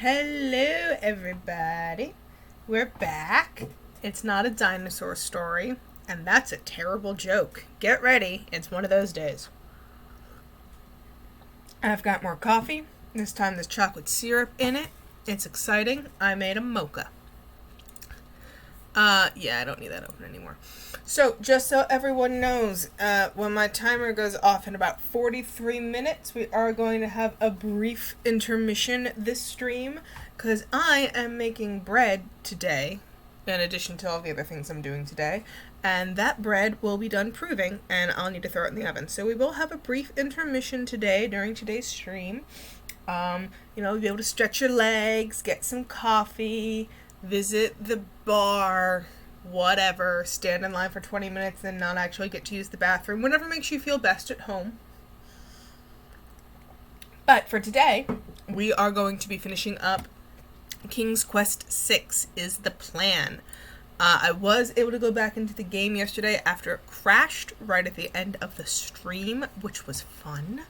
Hello, everybody. We're back. It's not a dinosaur story, and that's a terrible joke. Get ready, it's one of those days. I've got more coffee. This time there's chocolate syrup in it. It's exciting. I made a mocha. Yeah, I don't need that open anymore. So, just so everyone knows, when my timer goes off in about 43 minutes, we are going to have a brief intermission this stream, because I am making bread today, in addition to all the other things I'm doing today, and that bread will be done proving, and I'll need to throw it in the oven. So we will have a brief intermission today, during today's stream. You'll be able to stretch your legs, get some coffee, visit the bar, whatever, stand in line for 20 minutes and not actually get to use the bathroom, whatever makes you feel best at home. But for today, we are going to be finishing up King's Quest VI is the plan. I was able to go back into the game yesterday after it crashed right at the end of the stream, which was fun.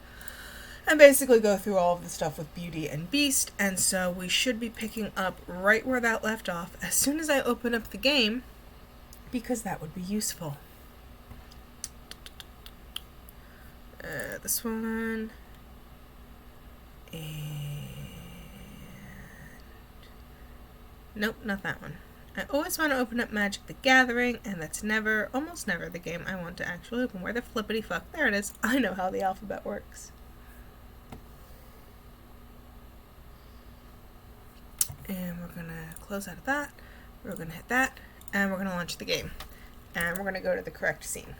And basically go through all of the stuff with Beauty and Beast, and so we should be picking up right where that left off as soon as I open up the game, because that would be useful. This one, and nope, not that one. I always want to open up Magic the Gathering, and that's almost never the game I want to actually open. Where the flippity fuck? There it is. I know how the alphabet works. And we're going to close out of that, we're going to hit that, and we're going to launch the game. And we're going to go to the correct scene.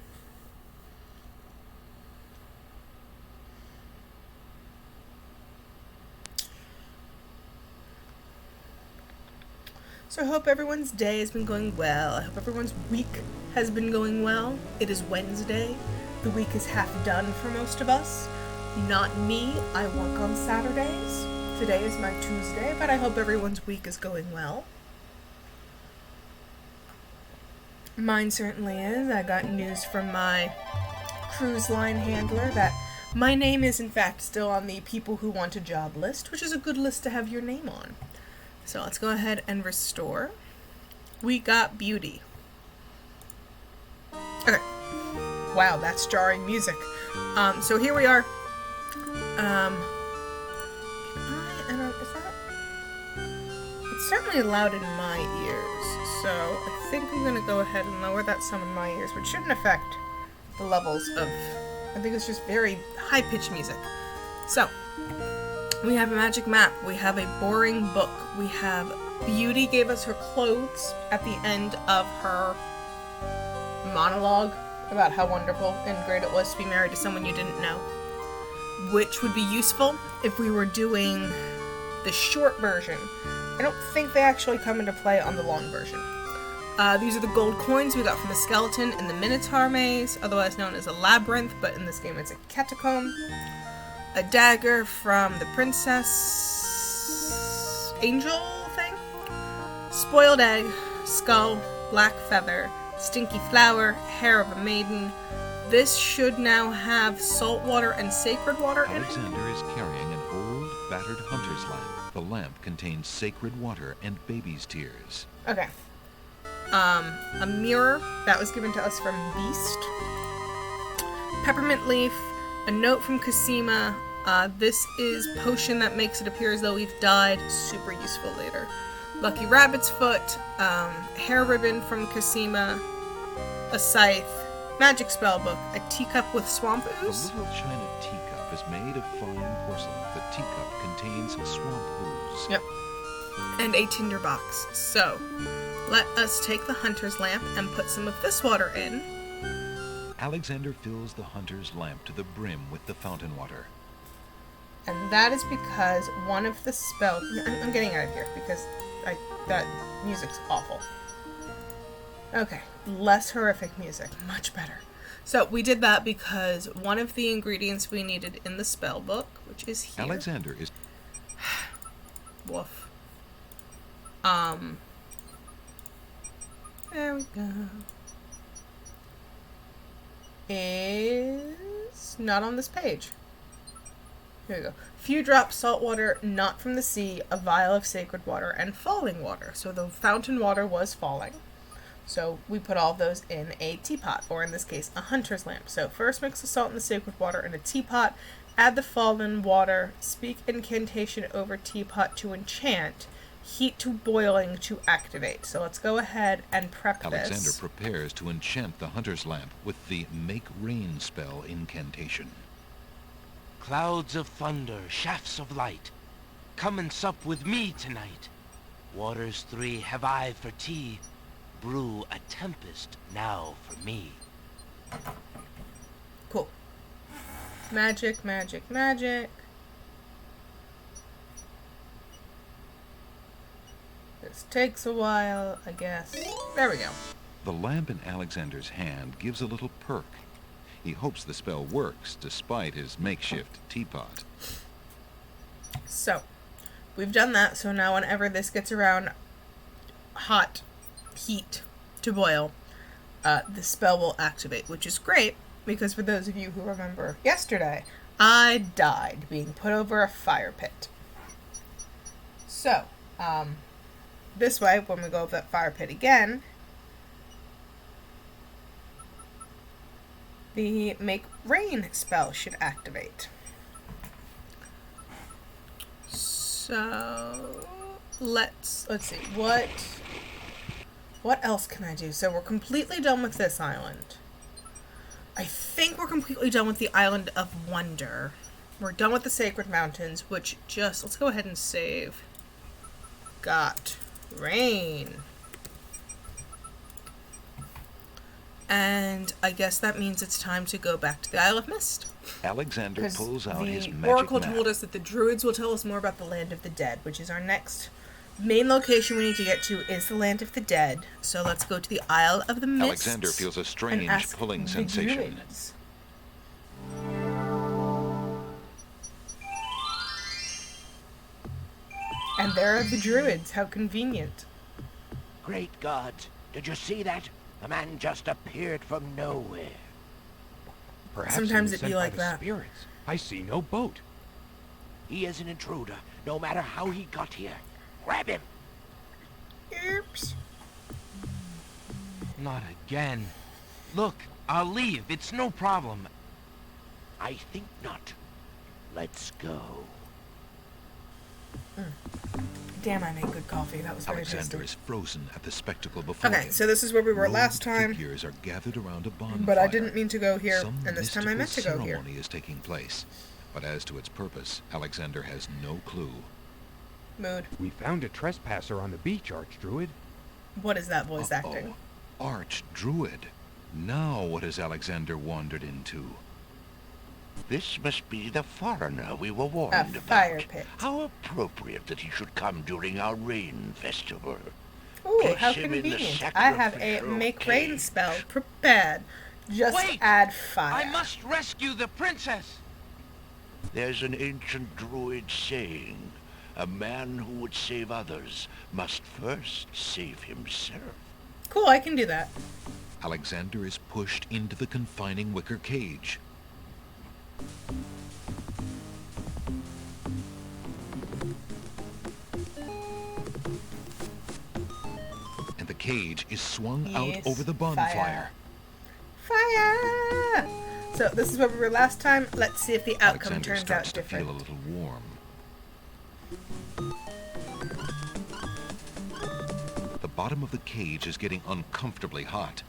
So I hope everyone's day has been going well. I hope everyone's week has been going well. It is Wednesday. The week is half done for most of us. Not me. I work on Saturdays. Today is my Tuesday, but I hope everyone's week is going well. Mine certainly is. I got news from my cruise line handler that my name is in fact still on the people who want a job list, which is a good list to have your name on. So let's go ahead and restore. We got Beauty. Okay. Wow, that's jarring music. So here we are. It's certainly loud in my ears, so I think I'm going to go ahead and lower that some in my ears, which shouldn't affect the levels of, I think it's just very high-pitched music. So, we have a magic map, we have a boring book, we have Beauty gave us her clothes at the end of her monologue about how wonderful and great it was to be married to someone you didn't know, which would be useful if we were doing the short version. I don't think they actually come into play on the long version. These are the gold coins we got from the skeleton in the Minotaur maze, otherwise known as a labyrinth, but in this game it's a catacomb. A dagger from the princess angel thing. Spoiled egg, skull, black feather, stinky flower, hair of a maiden. This should now have salt water and sacred water in it. Alexander is carrying an old, battered hunter's lamp. The lamp contains sacred water and baby's tears. Okay. A mirror that was given to us from Beast. Peppermint leaf. A note from Cosima. This is potion that makes it appear as though we've died. Super useful later. Lucky rabbit's foot. Hair ribbon from Cosima. A scythe. Magic spellbook. A teacup with swamp ooze. The little china teacup is made of fine porcelain. The teacup contains swamp ooze. Yep. And a tinder box. So, let us take the hunter's lamp and put some of this water in. Alexander fills the hunter's lamp to the brim with the fountain water. And that is because one of the spells... I'm getting out of here because that music's awful. Okay, less horrific music. Much better. So we did that because one of the ingredients we needed in the spell book, which is here... Alexander is... Woof. There we go. Is not on this page. Here we go. Few drops salt water, not from the sea, a vial of sacred water, and falling water. So the fountain water was falling. So we put all of those in a teapot, or in this case, a hunter's lamp. So first mix the salt and the sacred water in a teapot, add the fallen water, speak incantation over teapot to enchant, heat to boiling to activate. So let's go ahead and prep Alexander this. prepares to enchant the hunter's lamp with the Make Rain spell incantation. Clouds of thunder, shafts of light, come and sup with me tonight. Waters 3 have I for tea, brew a tempest now for me. Cool. Magic, magic, magic. This takes a while, I guess. There we go. The lamp in Alexander's hand gives a little perk. He hopes the spell works, despite his makeshift teapot. So, we've done that, so now whenever this gets around hot heat to boil, the spell will activate, which is great, because for those of you who remember yesterday, I died being put over a fire pit. So, this way, when we go over that fire pit again, the Make Rain spell should activate. So let's see what else can I do? So we're completely done with this island. I think we're completely done with the Island of Wonder. We're done with the Sacred Mountains, which just let's go ahead and save. Got rain. And I guess that means it's time to go back to the Isle of Mist. Alexander pulls out his The magic Oracle map. told us that the Druids will tell us more about the Land of the Dead, which is our next main location we need to get to is the Land of the Dead. So let's go to the Isle of the Mist. Alexander feels a strange and ask pulling the sensation. Druids. And there are the Druids. How convenient. Great God, did you see that? The man just appeared from nowhere. Perhaps Sometimes he was it be sent by like the that. Spirits. I see no boat. He is an intruder, no matter how he got here. Grab him! Oops. Not again. Look, I'll leave. It's no problem. I think not. Let's go. Damn, I made good coffee. That was very Alexander tasty. is frozen at the spectacle before Okay, him. so this is where we were last Robed time, figures are gathered around a bonfire. but I didn't mean to go here, Some and this time I meant to go here. ceremony is taking place, but as to its purpose, Alexander has no clue. Mood. We found a trespasser on the beach, Archdruid. What is that voice acting? Archdruid. Now what has Alexander wandered into? This must be the foreigner we were warned A about. fire pit. How appropriate that he should come during our rain festival. Ooh, Place how him in the convenient. I have a sacrificial make rain cave. spell prepared. Just Wait! add fire. I must rescue the princess. There's an ancient druid saying, a man who would save others must first save himself. Cool, I can do that. Alexander is pushed into the confining wicker cage. And the cage is swung out Yes, over the bonfire. Fire! So this is where we were last time. Let's see if the outcome Alexander turns starts out to feel different. a little warm. The bottom of the cage is getting uncomfortably hot.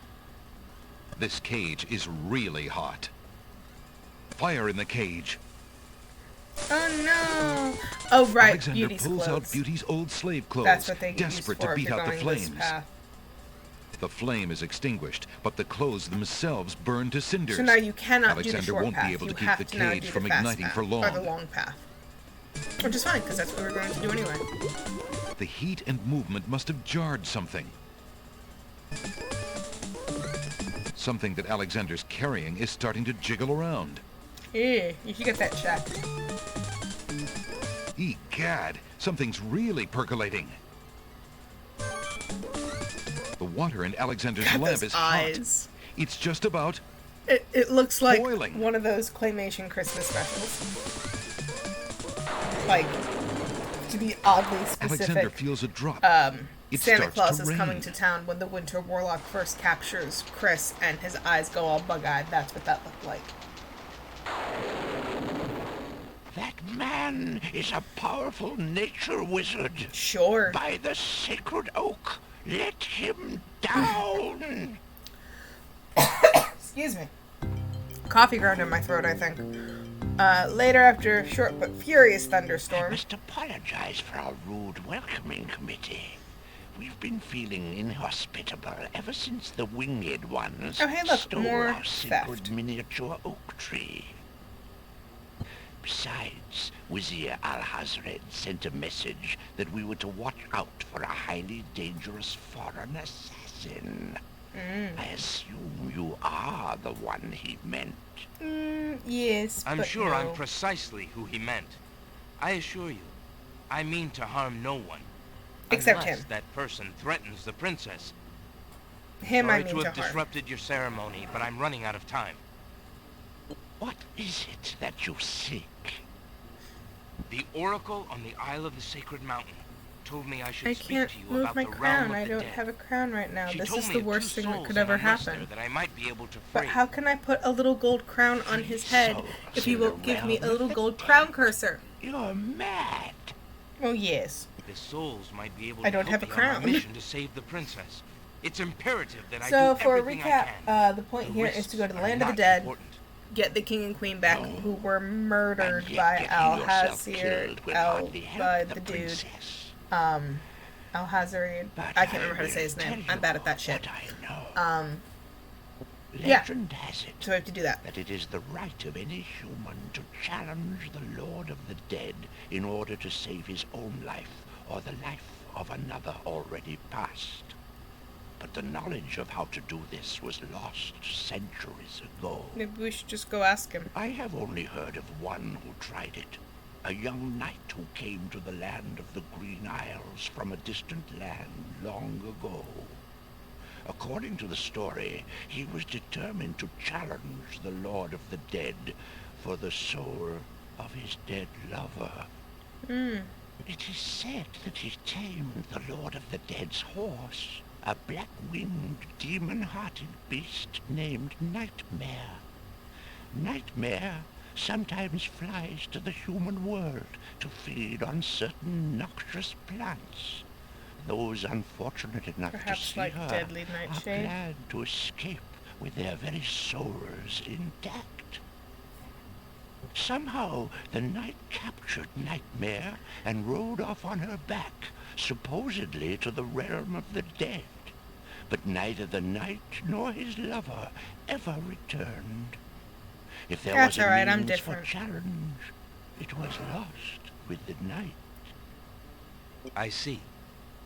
This cage is really hot. Fire in the cage. Oh no! Oh right, Alexander Beauty's pulls clothes. out Beauty's old slave clothes, That's what they get used desperate for to if beat you're out the going this flames. path. The flame is extinguished, but the clothes themselves burn to cinders. So now you cannot do Alexander the short won't path. be able You to keep have the to now cage do from the fast igniting path, for long. or the long path. Which is fine, because that's what we're going to do anyway. The heat and movement must have jarred something. Something that Alexander's carrying is starting to jiggle around. Yeah, you should get that checked. Egad, something's really percolating. The water in Alexander's God, lamp those is hot. eyes. It's just about... It looks like Boiling. one of those claymation Christmas specials. like, to be oddly Alexander specific, feels a drop. It Santa starts Claus to is rain. coming to town when the Winter Warlock first captures Chris and his eyes go all bug-eyed. That's what that looked like. That man is a powerful nature wizard. Sure. By the sacred oak, let him down. Excuse me. Coffee ground in my throat, I think. Later, after a short but furious I thunderstorm. must apologize for our rude welcoming committee. We've been feeling inhospitable ever since the winged ones Oh, hey, look, stole more our sacred theft. miniature oak tree. Besides, Wizir Al-Hazred sent a message that we were to watch out for a highly dangerous foreign assassin. I assume you are the one he meant. Yes, I'm but sure no. I'm precisely who he meant. I assure you, I mean to harm no one. Except unless him. that person threatens the princess. Him, Sorry I mean to to have harm. disrupted your ceremony, but I'm running out of time. What is it that you seek? The oracle on the Isle of the Sacred Mountain told me I should I speak can't to you move about my the realm crown. of I the don't dead. have a crown right now. She This told is me the of worst two thing that souls could and ever a master happen. that I might be able to But free. how can I put a little gold crown on his head if he Souls in won't the give me a realm little of the gold dead. crown cursor? You're mad. Oh, yes. The souls might be able I to don't help have a me on my crown. mission to save the princess. It's imperative that I So, do for a everything I recap, can. the point The here is risks to go to the are land of the not dead, important. get the king and queen back, who were murdered And yet by getting yourself Al-Hazir, killed will hardly help by the the dude, princess. Al-Hazir. But I can't remember how to will say his name. tell I'm bad you at that shit. What I know. yeah. Legend has it So I have to do that. that it is the right of any human to challenge the Lord of the Dead in order to save his own life or the life of another already past. But the knowledge of how to do this was lost centuries ago. Maybe we should just go ask him. I have only heard of one who tried it. A young knight who came to the land of the Green Isles from a distant land long ago. According to the story, he was determined to challenge the Lord of the Dead for the soul of his dead lover. It is said that he tamed the Lord of the Dead's horse, a black-winged, demon-hearted beast named Nightmare. Nightmare sometimes flies to the human world to feed on certain noxious plants. Those unfortunate enough Perhaps to see like her Deadly are Nightshade? glad to escape with their very souls intact. Somehow the knight captured Nightmare and rode off on her back, supposedly to the realm of the dead. But neither the knight nor his lover ever returned. If there That's was a all right, I'm means different. for challenge, it was lost with the night. I see.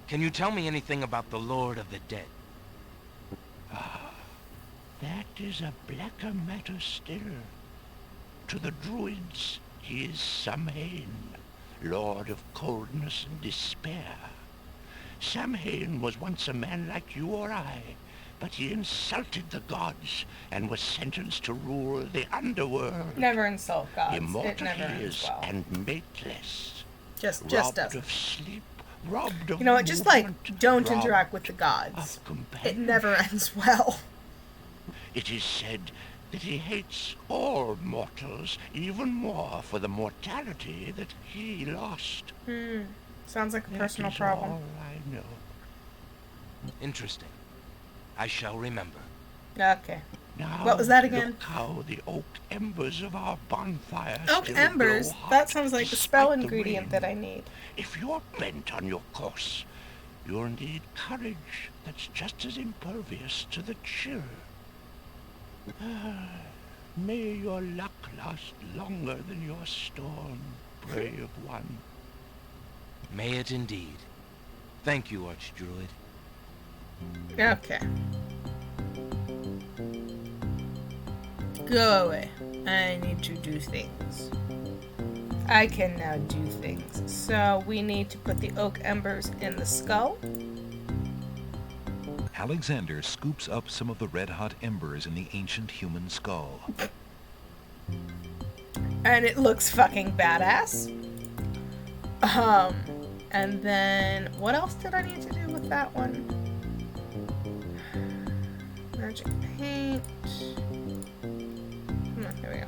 Can you tell me anything about the Lord of the Dead? That is a blacker matter still. To the druids, he is Samhain, lord of coldness and despair. Samhain was once a man like you or I, but he insulted the gods and was sentenced to rule the underworld. Never insult gods. It Immortal never he ends is, well. and mateless. Just Robbed doesn't. of sleep, robbed of You know what? Just like movement, don't robbed interact with the of gods. It compassion. never ends well. It is said that he hates all mortals even more for the mortality that he lost. Sounds like a That personal is problem. all I know. Interesting. I shall remember. Okay. Now, What was that again? Look how the oak embers of our bonfire Oak still embers? glow That hot sounds like the despite spell the ingredient rain. that I need. If you're bent on your course, you'll need courage that's just as impervious to the chill. May your luck last longer than your storm, brave one. May it indeed. Thank you, Archdruid. Okay. Go away. I need to do things. I can now do things. So we need to put the oak embers in the skull. Alexander scoops up some of the red-hot embers in the ancient human skull. And it looks fucking badass. And then what else did I need to do with that one? Magic paint. Here we go.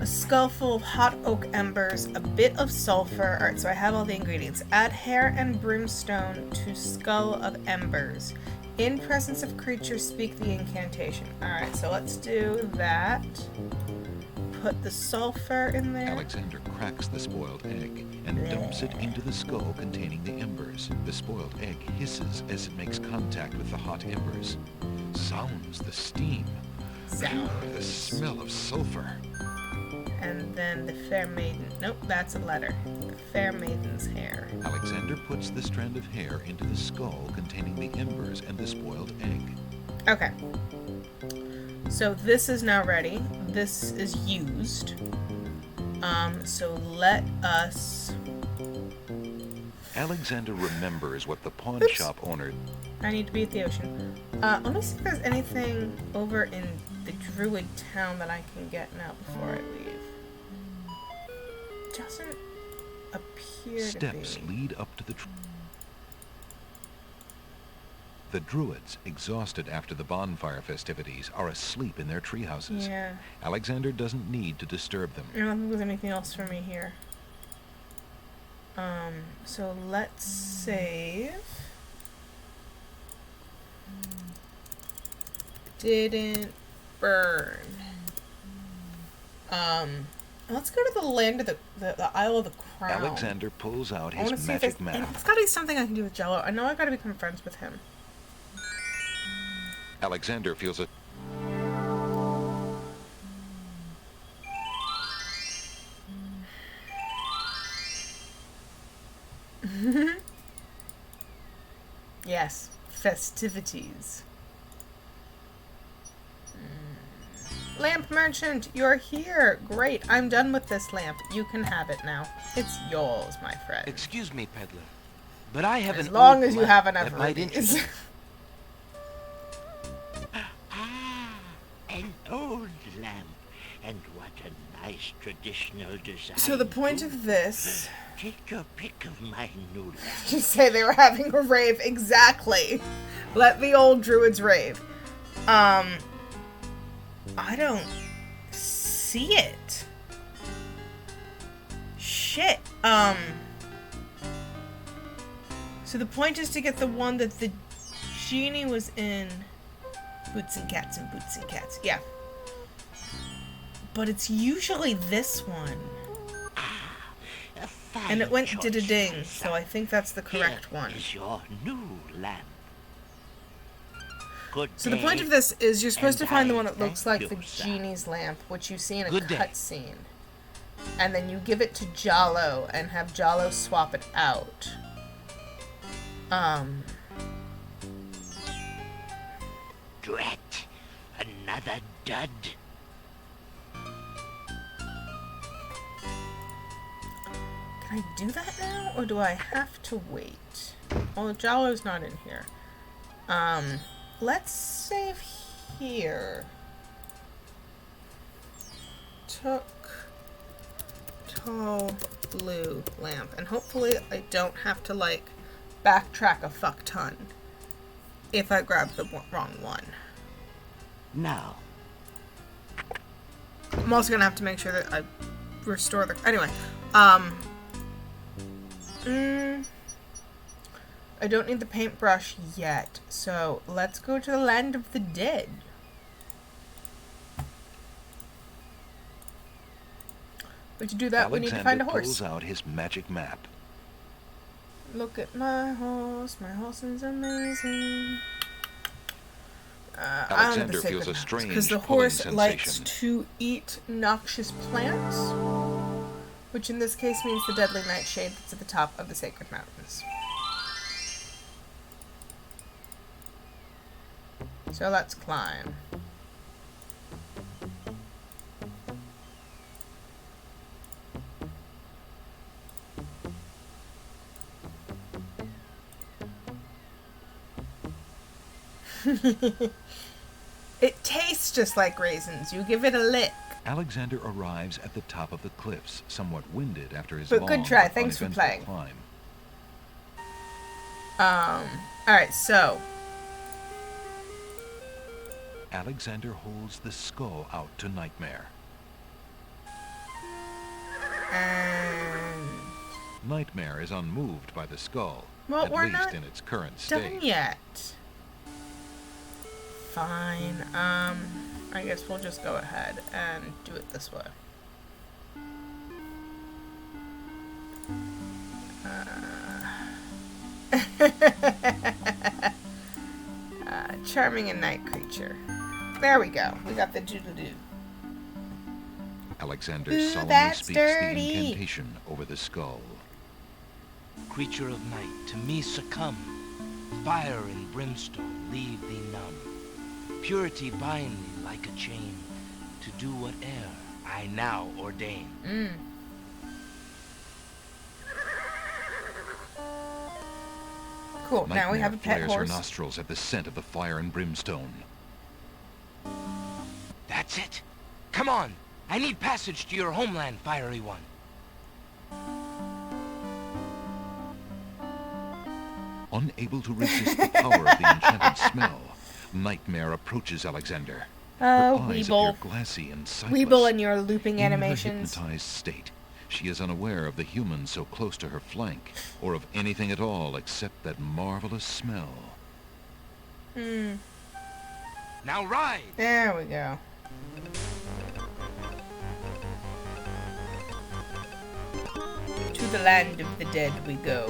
A skull full of hot oak embers, a bit of sulfur. Alright, so I have all the ingredients. Add hair and brimstone to skull of embers. In presence of creatures, speak the incantation. Alright, so let's do that. Put the sulfur in there. Alexander cracks the spoiled egg and dumps it into the skull containing the embers. The spoiled egg hisses as it makes contact with the hot embers. Sounds the steam. The smell of sulfur. And then the fair maiden. Nope, that's a letter. The fair maiden's hair. Alexander puts the strand of hair into the skull containing the embers and the spoiled egg. Okay. So this is now ready. This is used. So let us... Alexander remembers what the pawn shop owner... I need to be at the ocean. Let me see if there's anything over in the druid town that I can get now before I leave. Doesn't appear Steps to be. lead up to the... The druids, exhausted after the bonfire festivities, are asleep in their treehouses. Yeah. Alexander doesn't need to disturb them. I don't think there's anything else for me here. So let's save. Didn't burn. Let's go to the land of the Isle of the Crown. Alexander pulls out I want to his see if magic there's, map. it's gotta be something I can do with Jello. I know I gotta become friends with him. Alexander feels a... Yes, festivities. Lamp merchant, you're here. Great, I'm done with this lamp. You can have it now. It's yours, my friend. Excuse me, peddler, but I have As an long old as you lamp have enough that might rubies. interest. An old lamp. And what a nice traditional design. So the point too. of this... Take your pick of my new lamp. Just say they were having a rave. Exactly. Let the old druids rave. I don't see it. Shit. So the point is to get the one that the genie was in. Boots and cats and boots and cats. Yeah. But it's usually this one. A fine And it went choice, did-a-ding, my so son. I think that's the correct Here one. is your new lamp. Good So the day. point of this is you're supposed to And find the I one that looks thank like the you, sir. genie's lamp, which you see in a Good day. cutscene. And then you give it to Jalo and have Jalo swap it out. Drat. Another dud. Can I do that now, or do I have to wait? Well, Jalo's not in here. Let's save here. Took tall blue lamp, and hopefully I don't have to like backtrack a fuck ton if I grab the wrong one. Now, I'm also gonna have to make sure that I restore the. Anyway, I don't need the paintbrush yet, so let's go to the land of the dead. But to do that, we need to find a horse. pulls out his magic map. Look at my horse is amazing. Alexander feels a strange because the pulling horse likes sensation. to eat noxious plants, which in this case means the deadly nightshade that's at the top of the sacred mountains. So let's climb. It tastes just like raisins. You give it a lick. Alexander arrives at the top of the cliffs, somewhat winded after his But long good try. but Thanks for uneventful playing. climb. Alright, so. Alexander holds the skull out to Nightmare. And... Nightmare is unmoved by the skull, Well, at we're least not in its current done state. yet. Fine. I guess we'll just go ahead and do it this way. Charming and night creature. There we go. We got the doodle-doo. Alexander Ooh, solemnly that's speaks dirty. the incantation over the skull. Creature of night, to me succumb. Fire and brimstone leave thee numb. Purity bind thee like a chain, to do whate'er I now ordain. Cool. Now we Nightmare have a pet flares her horse. nostrils at the scent of the fire and brimstone. That's it. Come on. I need passage to your homeland, fiery one. Unable to resist the power of the enchanted smell, Nightmare approaches Alexander. Her eyes Weeble. appear glassy and sightless. Weeble and your looping In her animations. hypnotized state, she is unaware of the human so close to her flank, or of anything at all except that marvelous smell. Now ride. There we go. To the land of the dead we go.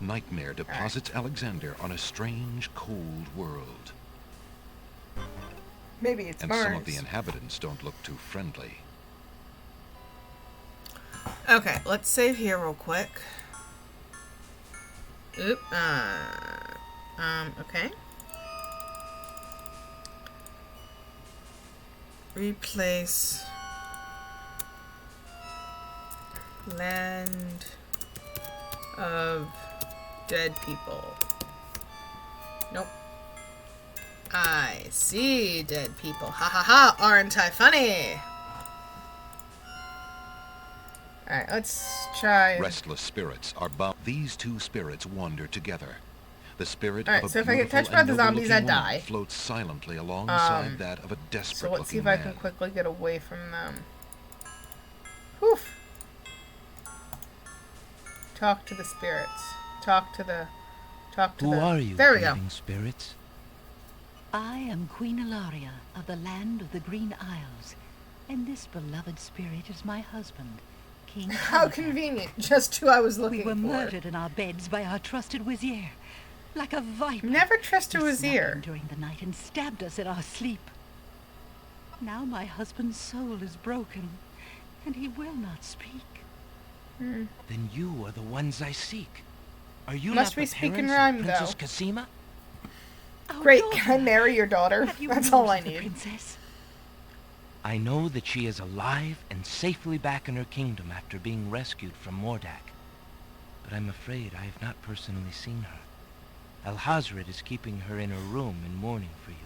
Nightmare deposits Alexander on a strange, cold world. Maybe it's And Mars. some of the inhabitants don't look too friendly. Okay, let's save here real quick. Oop. Okay. Replace land of dead people. Nope. I see dead people. Ha ha ha, aren't I funny? Alright, let's try. Restless spirits are bound. These two spirits wander together. The spirit Alright, of a so if I get beautiful touched by and the zombies, noble-looking I woman die. floats silently alongside that of a So desperate-looking let's see if I man. can quickly get away from them. Whew. Talk to the spirits. Talk to the... Who are you, There we go. living spirits? I am Queen Ilaria of the land of the Green Isles, and this beloved spirit is my husband, King How Caliban. convenient. Just who I was We looking were for. murdered in our beds by our trusted Wazir, like a viper. Never trust a He snuck in Wazir. during the night and stabbed us in our sleep. Now my husband's soul is broken, and he will not speak. Then you are the ones I seek. Are you Must not we the speak in parents rhyme, of Princess though? Cassima? Our Great, daughter, can I marry your daughter? have you That's news all I of the need. princess? I know that she is alive and safely back in her kingdom after being rescued from Mordak. But I'm afraid I have not personally seen her. Alhazred is keeping her in her room in mourning for you.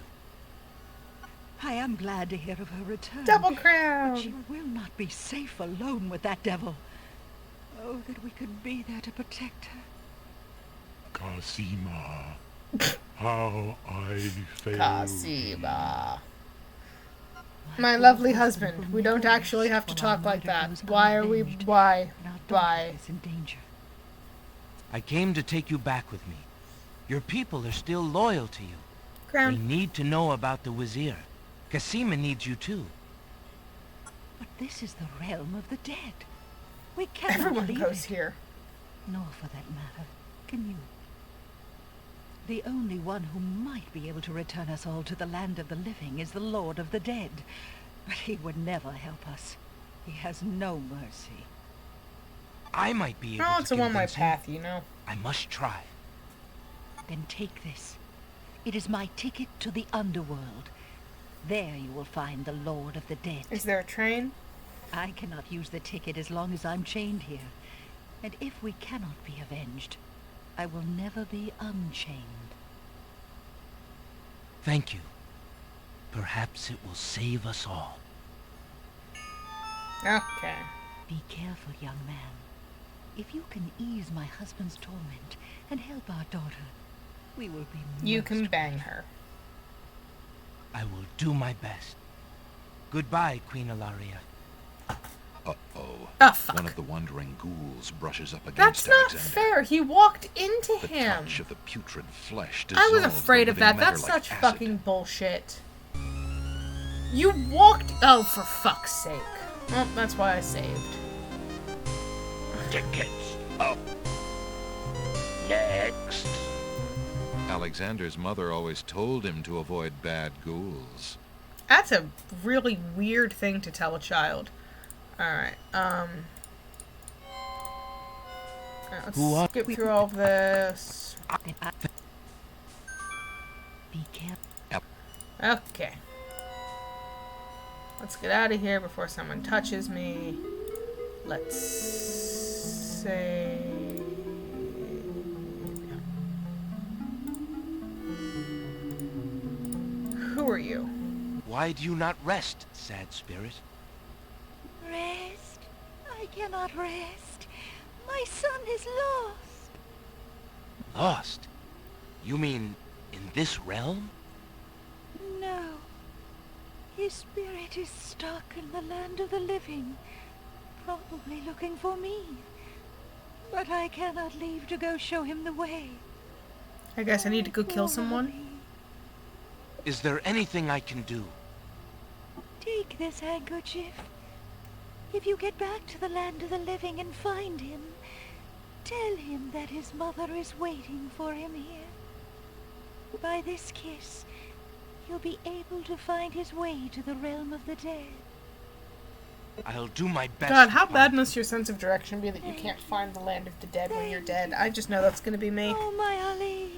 I am glad to hear of her return. Double But she crown. will not be safe alone with that devil. Oh, that we could be there to protect her. Cassima, how I failed. Cassima. My lovely husband. We don't actually have to talk like that. Why are we... Why? Our daughter Why? is in danger. I came to take you back with me. Your people are still loyal to you. They Crown. need to know about the Wazir. Cassima needs you too. But this is the realm of the dead. We cannot Everyone leave goes it. here. Nor, for that matter, can you. The only one who might be able to return us all to the land of the living is the Lord of the Dead. But he would never help us. He has no mercy. I might be able Oh, to it's a one-way convince him. path, you know. I must try. Then take this. It is my ticket to the underworld. There you will find the Lord of the Dead. Is there a train? I cannot use the ticket as long as I'm chained here. And if we cannot be avenged, I will never be unchained. Thank you. Perhaps it will save us all. Okay. Be careful, young man. If you can ease my husband's torment and help our daughter, we will be You most can bang her. I will do my best. Goodbye, Queen Ilaria. Uh-oh. Oh, fuck. One of the wandering ghouls brushes up That's against not Alexander. fair. He walked into The him. touch of the putrid flesh I was dissolves afraid the of that. living matter That's like such acid. fucking bullshit. You walked... Oh, for fuck's sake. Well, that's why I saved. Tickets up. Next. Alexander's mother always told him to avoid bad ghouls. That's a really weird thing to tell a child. Alright, let's skip through all of this. Be careful. Okay. Let's get out of here before someone touches me. Let's say... Who are you? Why do you not rest, sad spirit? Rest? I cannot rest. My son is lost. Lost? You mean in this realm? No. His spirit is stuck in the land of the living, probably looking for me. But I cannot leave to go show him the way. I guess I need to go kill someone. Is there anything I can do? Take this handkerchief. If you get back to the land of the living and find him, tell him that his mother is waiting for him here. By this kiss, he'll be able to find his way to the realm of the dead. I'll do my best. God, to how find bad him. must your sense of direction be that you can't find the land of the dead when you're dead? I just know that's gonna be me. Oh, my Ali.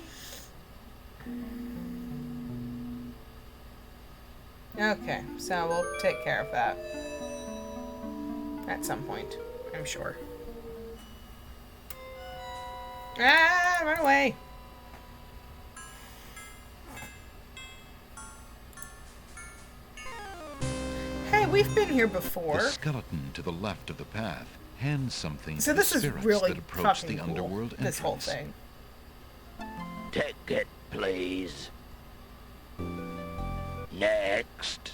Okay, so we'll take care of that. At some point, I'm sure. Ah, run away! Hey, we've been here before. The skeleton to the left of the path hands something So to this the is spirits really that approach fucking the cool, underworld this whole entrance. thing. Ticket, please. Next.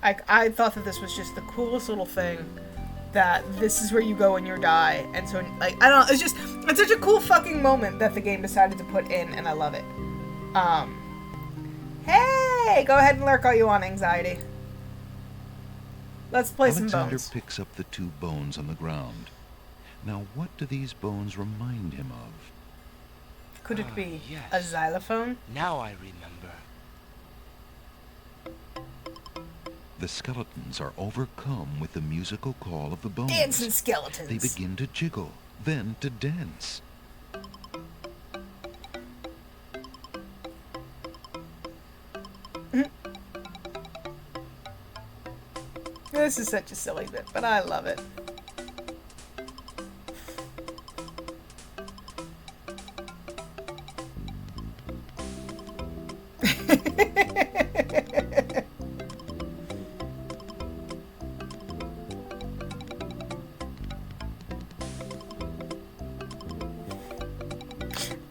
I thought that this was just the coolest little thing, that this is where you go when you die, and so, like, I don't know, it's such a cool fucking moment that the game decided to put in, and I love it. Hey! Go ahead and lurk all you want, Anxiety. Let's play some Alexander bones. picks up the two bones on the ground. Now, what do these bones remind him of? Could it be yes. a xylophone? Now I remember. The skeletons are overcome with the musical call of the bones. Dancing skeletons! They begin to jiggle, then to dance. This is such a silly bit, but I love it.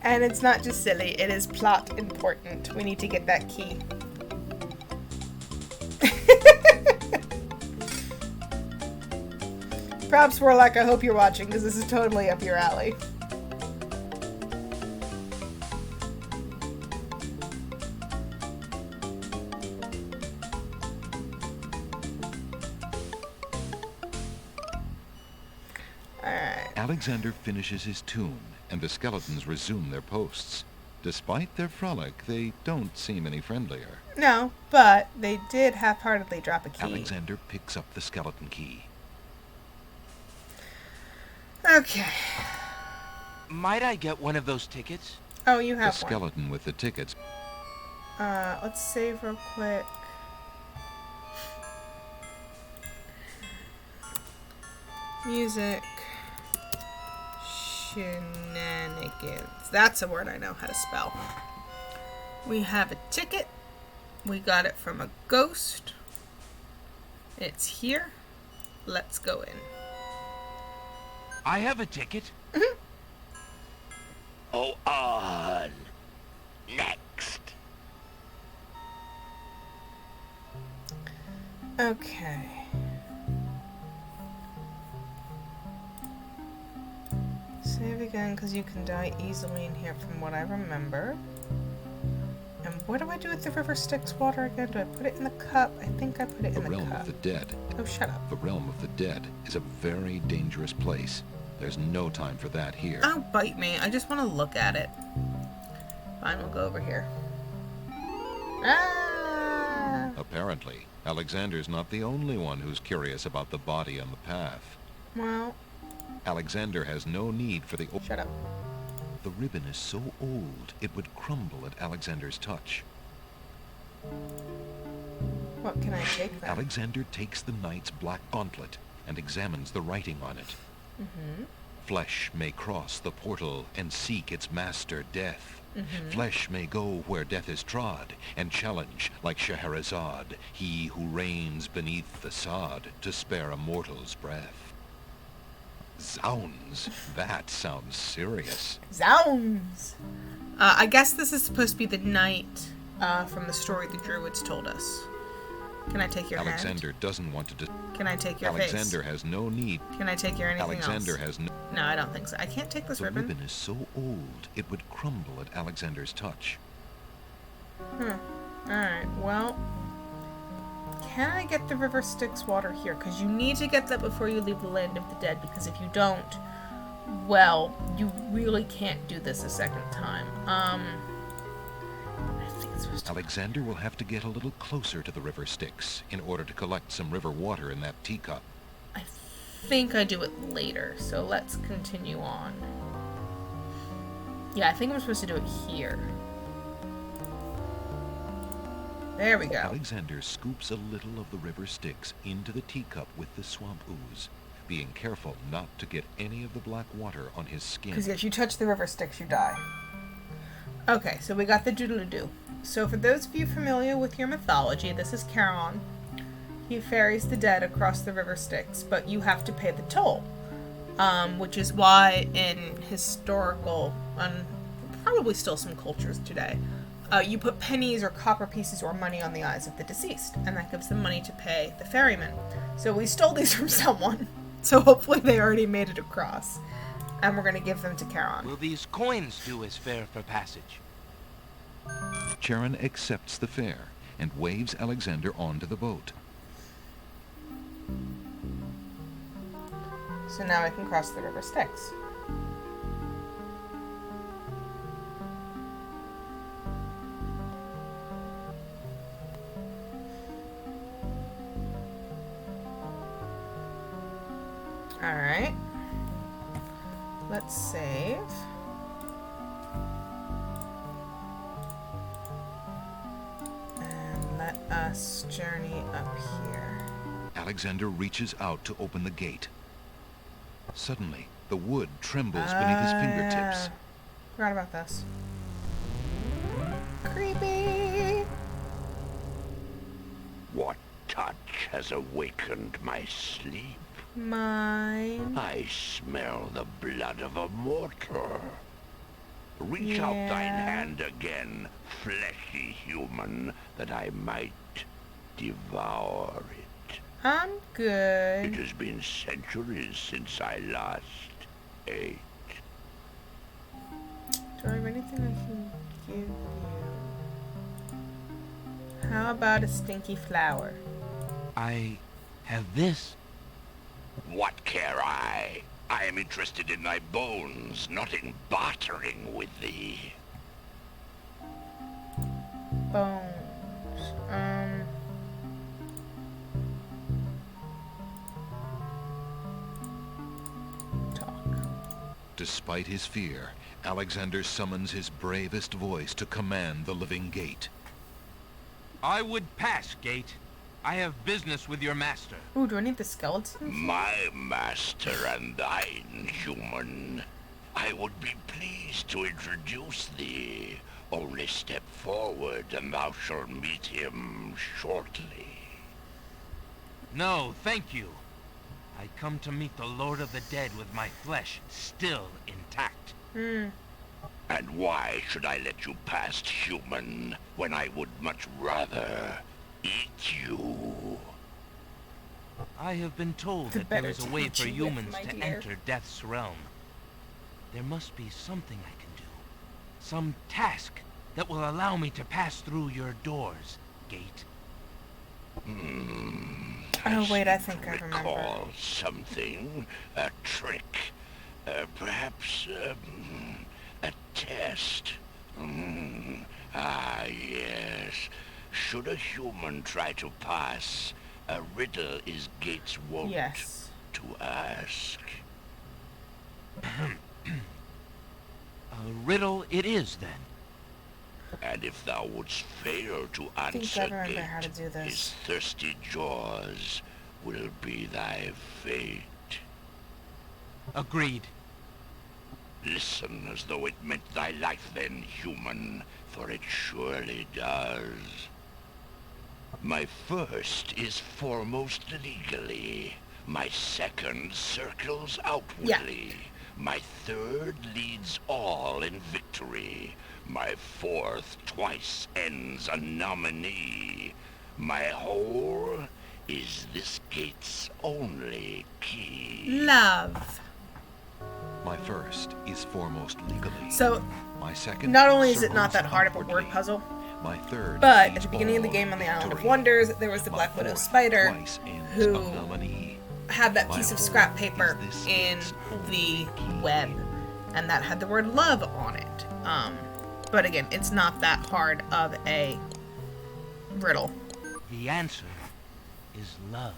And it's not just silly, it is plot important. We need to get that key. Props, Warlock, I hope you're watching, because this is totally up your alley. Alright. Alexander finishes his tune, and the skeletons resume their posts. Despite their frolic, they don't seem any friendlier. No, but they did half-heartedly drop a key. Alexander picks up the skeleton key. Okay. Might I get one of those tickets? Oh, you The have one. skeleton with the tickets Let's save real quick. Music. Shenanigans. That's a word I know how to spell. We have a ticket. We got it from a ghost. It's here. Let's go in. I have a ticket. Oh, on. Next. Okay. Save again, because you can die easily in here from what I remember. And what do I do with the River Styx water again? Do I put it in the cup? I think I put it The in the realm cup. of the dead. Oh, shut up. The realm of the dead is a very dangerous place. There's no time for that here. Oh, bite me. I just want to look at it. Fine, we'll go over here. Ah! Apparently, Alexander's not the only one who's curious about the body on the path. Well, Alexander has no need for the... shut up. The ribbon is so old, it would crumble at Alexander's touch. What can I take then? Alexander takes the knight's black gauntlet and examines the writing on it. Flesh may cross the portal and seek its master, death. Flesh may go where death is trod, and challenge, like Scheherazade, he who reigns beneath the sod, to spare a mortal's breath. Zounds, that sounds serious. Zounds! I guess this is supposed to be the knight from the story the druids told us. Can I take your Alexander doesn't want to... Can I take your Alexander face? has no need... Can I take your anything Alexander else? has no... No, I don't think so. I can't take this The ribbon. ribbon is so old, it would crumble at Alexander's touch. Alright, well... Can I get the River Styx water here? Because you need to get that before you leave the land of the dead, because if you don't, well, you really can't do this a second time. I think it's supposed to... Alexander will have to get a little closer to the River Styx in order to collect some river water in that teacup. I think I do it later, so let's continue on. Yeah, I think I'm supposed to do it here. There we go. Alexander scoops a little of the River Styx into the teacup with the swamp ooze, being careful not to get any of the black water on his skin. Because if you touch the River Styx, you die. Okay, so we got the doodle-doo. So for those of you familiar with your mythology, this is Charon. He ferries the dead across the River Styx, but you have to pay the toll. Which is why in historical, probably still some cultures today, you put pennies or copper pieces or money on the eyes of the deceased, and that gives them money to pay the ferryman. So we stole these from someone, so hopefully they already made it across. And we're going to give them to Charon. Will these coins do as fare for passage? Charon accepts the fare and waves Alexander onto the boat. So now I can cross the River Styx. Alright. Let's save. And let us journey up here. Alexander reaches out to open the gate. Suddenly, the wood trembles beneath his fingertips. Forgot about this. Creepy! What touch has awakened my sleep? Mine. I smell the blood of a mortal. Reach out thine hand again, fleshy human, that I might devour it. I'm It good. has been centuries since I last ate. Do I have anything I can give you? How about a stinky flower? I have this. What care I? I am interested in thy bones, not in bartering with thee. Bones. Talk. Despite his fear, Alexander summons his bravest voice to command the living gate. I would pass, Gate. I have business with your master. Ooh, do I need the skeleton? My master and thine, human. I would be pleased to introduce thee. Only step forward and thou shalt meet him shortly. No, thank you. I come to meet the Lord of the Dead with my flesh still intact. And why should I let you pass, human, when I would much rather eat you? I have been told The that there better is a to way eat for you with, humans my to dear. enter Death's realm. There must be something I can do. Some task that will allow me to pass through your doors, Gate. Oh, wait, I seem think to I remember. recall something, a trick, perhaps a test. Yes. Should a human try to pass, a riddle is Gates' wont Yes. to ask. A riddle it is, then. And if thou wouldst fail to I think answer I remember Gate, how to do his this. thirsty jaws will be thy fate. Agreed. Listen as though it meant thy life then, human, for it surely does. My first is foremost legally. My second circles outwardly. My third leads all in victory. My fourth twice ends a nominee. My whole is this gate's only key. Love. My first is foremost legally. So, My second not only is it not circles that hard of a outwardly. word puzzle, My third but at leads the beginning of the all game in on the Island of victory. Wonders, there was the My Black Widow fourth spider twice ends who a nominee. had that My piece of whole scrap paper is this in gate's the only web, key. and that had the word love on it. But again, it's not that hard of a riddle. The answer is love.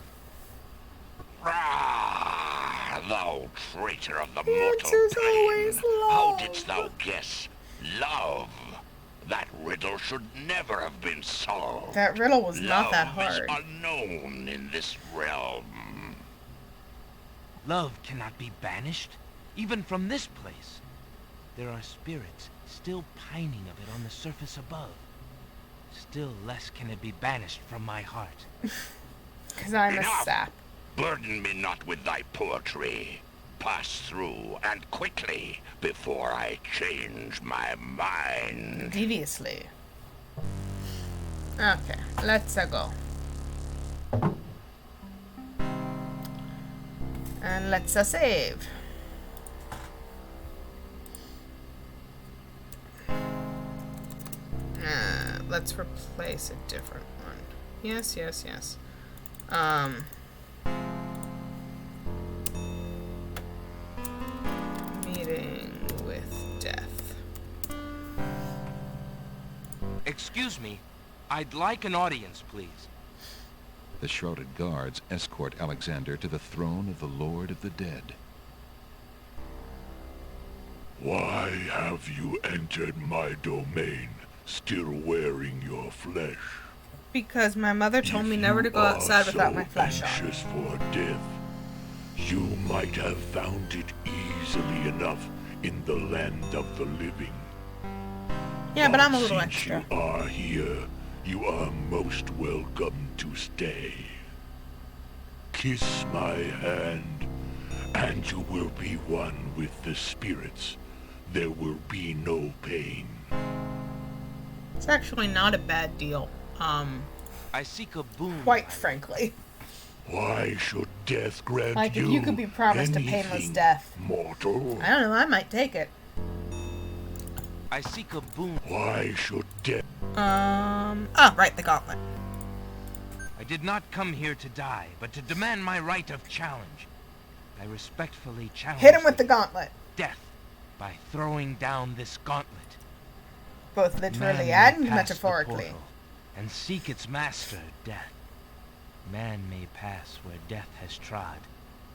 Ah, thou traitor of the mortal answer's always plane! How love. didst thou guess love? That riddle should never have been solved. That riddle was not that Love is hard. unknown in this realm. Love cannot be banished, even from this place. There are spirits still pining of it on the surface above. Still less can it be banished from my heart. Because I'm a Enough. sap. Burden me not with thy poetry. Pass through, and quickly, before I change my mind. Deviously. Okay, let's go. And let's save. Let's replace a different one. Yes, yes, yes. Meeting with death. Excuse me, I'd like an audience, please. The shrouded guards escort Alexander to the throne of the Lord of the Dead. Why have you entered my domain, still wearing your flesh? Because my mother told me If never to you go outside are without so my flesh on. anxious for death, you might have found it easily enough in the land of the living. Yeah, but I'm a little Since extra. you are here, you are most welcome to stay. Kiss my hand, and you will be one with the spirits. There will be no pain. It's actually not a bad deal. I seek a boon. Quite frankly. Why should death grant Like, if you you could be promised a painless anything, death. mortal? I don't know, I might take it. I seek a boon. Why should death... Oh, right, the gauntlet. I did not come here to die, but to demand my right of challenge. I respectfully challenge Hit him with the gauntlet. death by throwing down this gauntlet. Both Man literally may and pass the metaphorically. portal and seek its master, death. Man may pass where death has trod,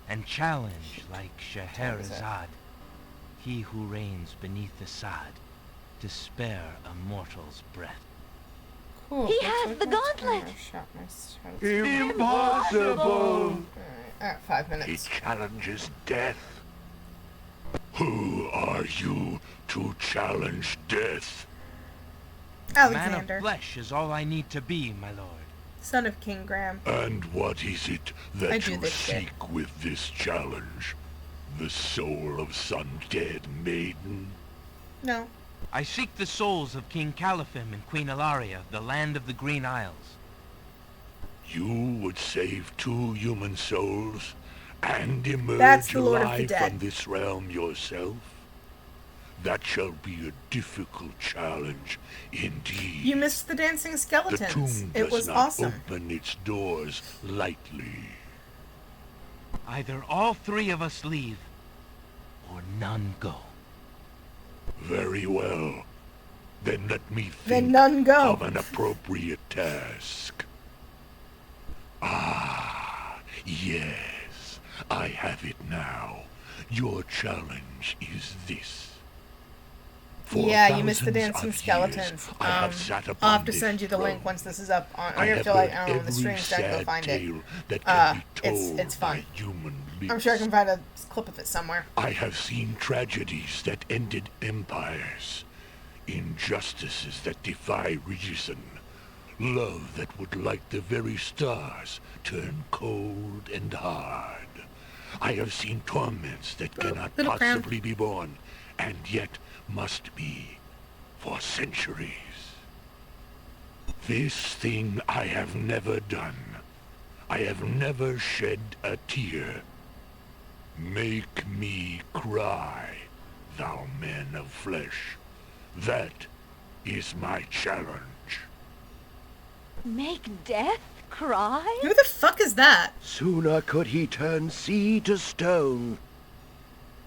and challenge like Scheherazade, he who reigns beneath the sod, to spare a mortal's breath. Cool. He looks has like the that's where gauntlet. I shot my shot. Impossible! Alright, 5 He minutes. challenges death. Who are you to challenge death? A man Alexander, of flesh is all I need to be, my lord. son of King Graham. And what is it I that do you this shit. seek with this challenge? The soul of some dead maiden? No. I seek the souls of King Califim and Queen Ilaria, the land of the Green Isles. You would save 2 human souls and emerge That's the Lord of the alive Dead. from this realm yourself? That shall be a difficult challenge indeed. You missed the dancing The skeletons. tomb It does was not awesome. open its doors lightly. Either all 3 of us leave, or none go. Very well. Then let me Then think none go. of an appropriate task. Ah, yes. I have it now. Your challenge is this. For Yeah, you missed the thousands dancing of skeletons. years, I have sat upon I'll have to this send you the link throne. once this is up. On, I or have if you're like, heard I don't know, when the every stream's done, go sad find it. tale that can be told it's fun. by human lips. I'm sure I can find a clip of it somewhere. I have seen tragedies that ended empires, injustices that defy reason, love that would light the very stars turn cold and hard. I have seen torments that cannot little cramp. possibly be borne, and yet must be for centuries. This thing I have never done. I have never shed a tear. Make me cry, thou man of flesh. That is my challenge. Make death cry? Who the fuck is that? Sooner could he turn sea to stone.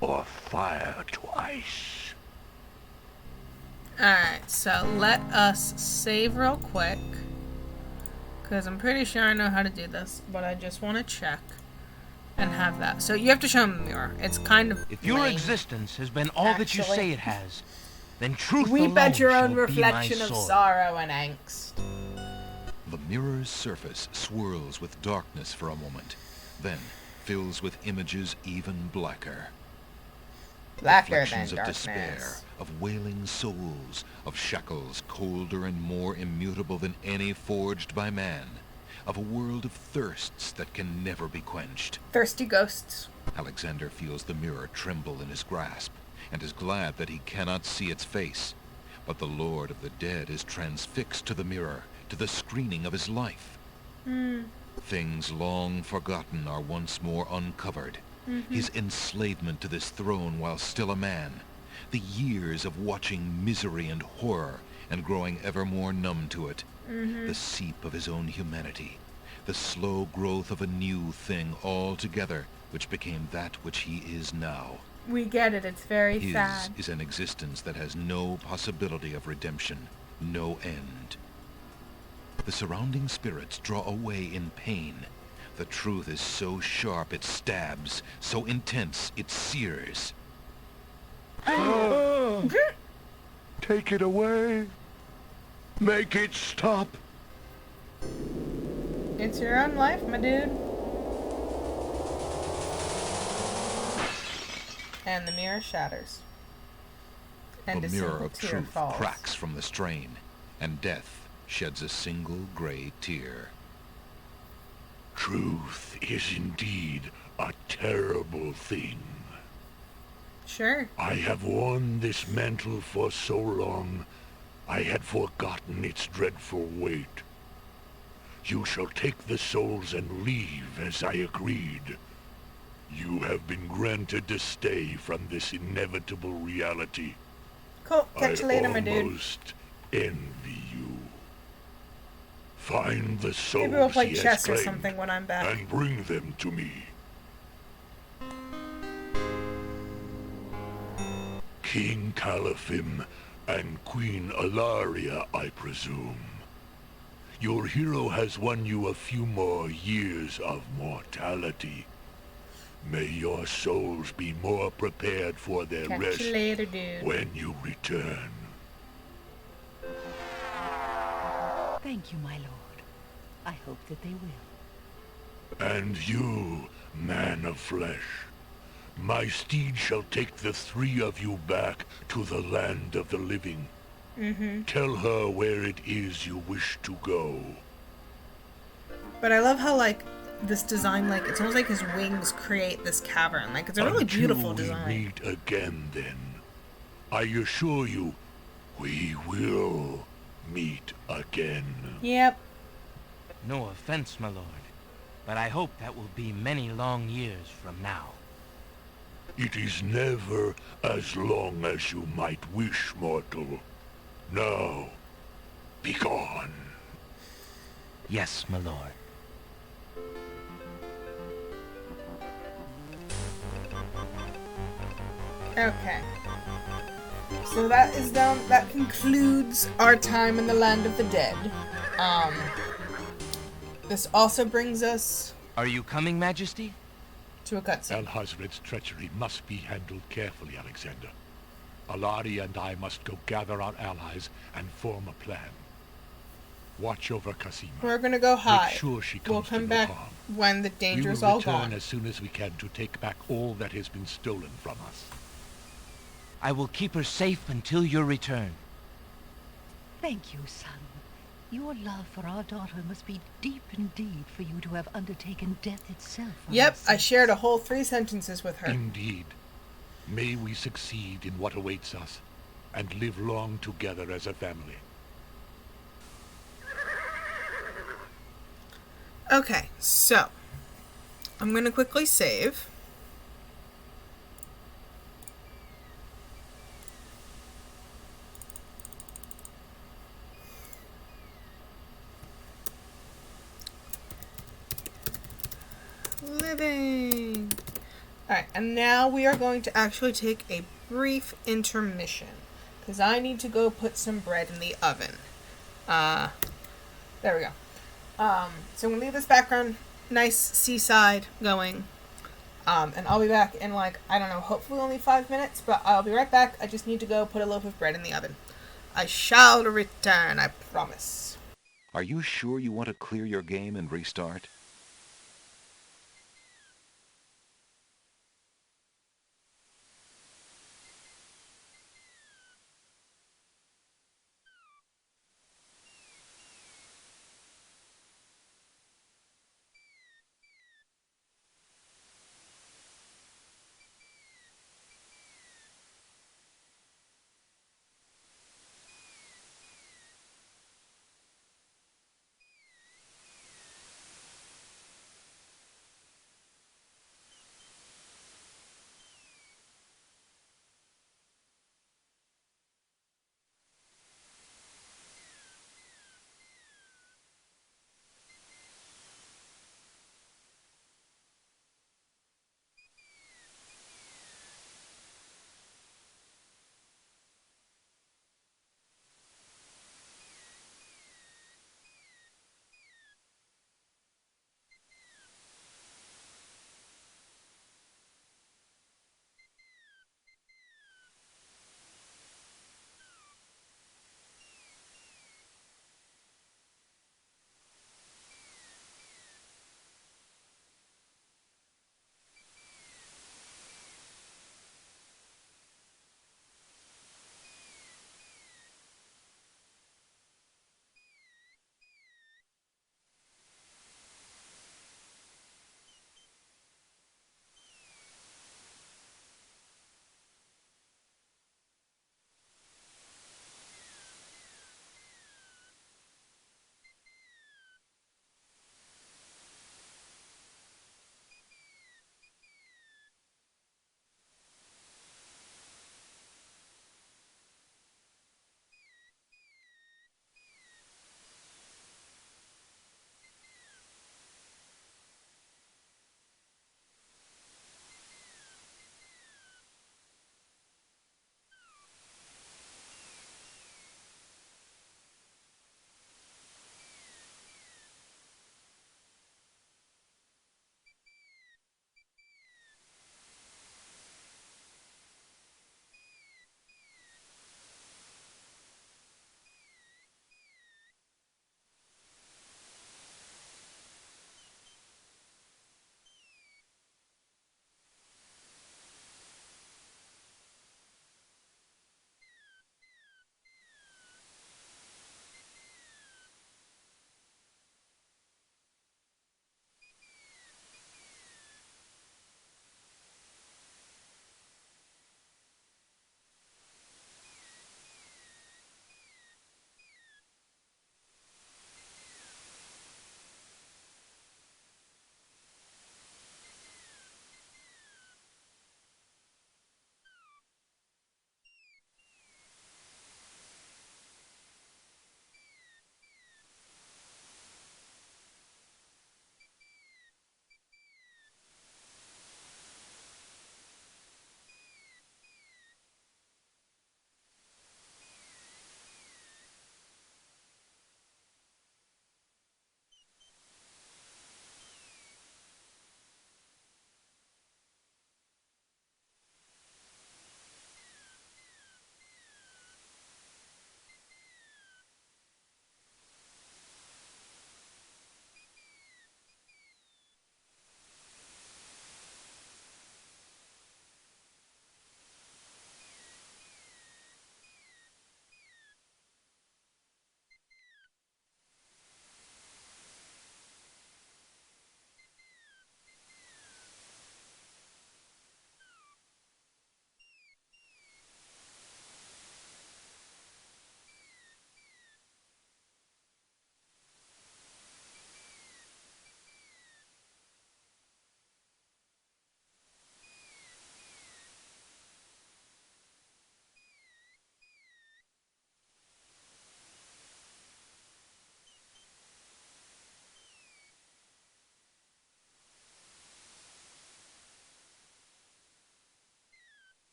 Or fire to ice. Alright, so let us save real quick. Because I'm pretty sure I know how to do this, but I just want to check and have that. So you have to show him the mirror. It's kind of If your lame. existence has been all that you Actually. say it has, then truth Weep alone at your shall own be my reflection of sword. sorrow and angst. The mirror's surface swirls with darkness for a moment, then fills with images even blacker. Blacker than Reflections of darkness. despair, of wailing souls, of shackles colder and more immutable than any forged by man, of a world of thirsts that can never be quenched. Thirsty ghosts. Alexander feels the mirror tremble in his grasp, and is glad that he cannot see its face. But the Lord of the Dead is transfixed to the mirror, to the screening of his life. Things long forgotten are once more uncovered. His enslavement to this throne while still a man. The years of watching misery and horror, and growing ever more numb to it. The seep of his own humanity. The slow growth of a new thing altogether, which became that which he is now. We get it, it's very His sad. is an existence that has no possibility of redemption, no end. The surrounding spirits draw away in pain. The truth is so sharp it stabs, so intense it sears. Take it away. Make it stop. It's your own life, my dude. And the mirror shatters. And The a mirror single of tear truth falls. cracks from the strain, and death sheds a single gray tear. Truth is indeed a terrible thing. Sure. I have worn this mantle for so long, I had forgotten its dreadful weight. You shall take the souls and leave as I agreed. You have been granted to stay from this inevitable reality. Cool. Catch I you later, my dude. almost envy you. Find the souls Maybe we'll play he has chess or claimed something when I'm back. and bring them to me. King Califim and Queen Ilaria, I presume. Your hero has won you a few more years of mortality. May your souls be more prepared for their Catch rest you later, dude. when you return. Thank you, my lord. I hope that they will. And you, man of flesh, my steed shall take the 3 of you back to the land of the living. Tell her where it is you wish to go. But I love how, like, this design, like, it's almost like his wings create this cavern. Like, it's a really beautiful Until design. we meet again, then. I assure you, we will meet again. Yep. No offense, my lord, but I hope that will be many long years from now. It is never as long as you might wish, mortal. Now, begone. Yes, my lord. Okay. So that is done. That concludes our time in the Land of the Dead. This also brings us Are you coming, Majesty? to a cutscene. Alhazred's treachery must be handled carefully, Alexander. Alari and I must go gather our allies and form a plan. Watch over Cassima. We're gonna go hide. Make sure she We'll comes come to no back harm. when the We danger's will all return gone. as soon as we can to take back all that has been stolen from us. I will keep her safe until your return. Thank you, son. Your love for our daughter must be deep indeed for you to have undertaken death itself. for Yep, her I sake. shared a whole 3 sentences with her. Indeed. May we succeed in what awaits us, and live long together as a family. Okay, so I'm gonna quickly save. Living. Alright, and now we are going to actually take a brief intermission. Because I need to go put some bread in the oven. There we go. So I'm gonna leave this background nice seaside going. And I'll be back in, like, I don't know, hopefully only 5 minutes, but I'll be right back. I just need to go put a loaf of bread in the oven. I shall return, I promise. Are you sure you want to clear your game and restart?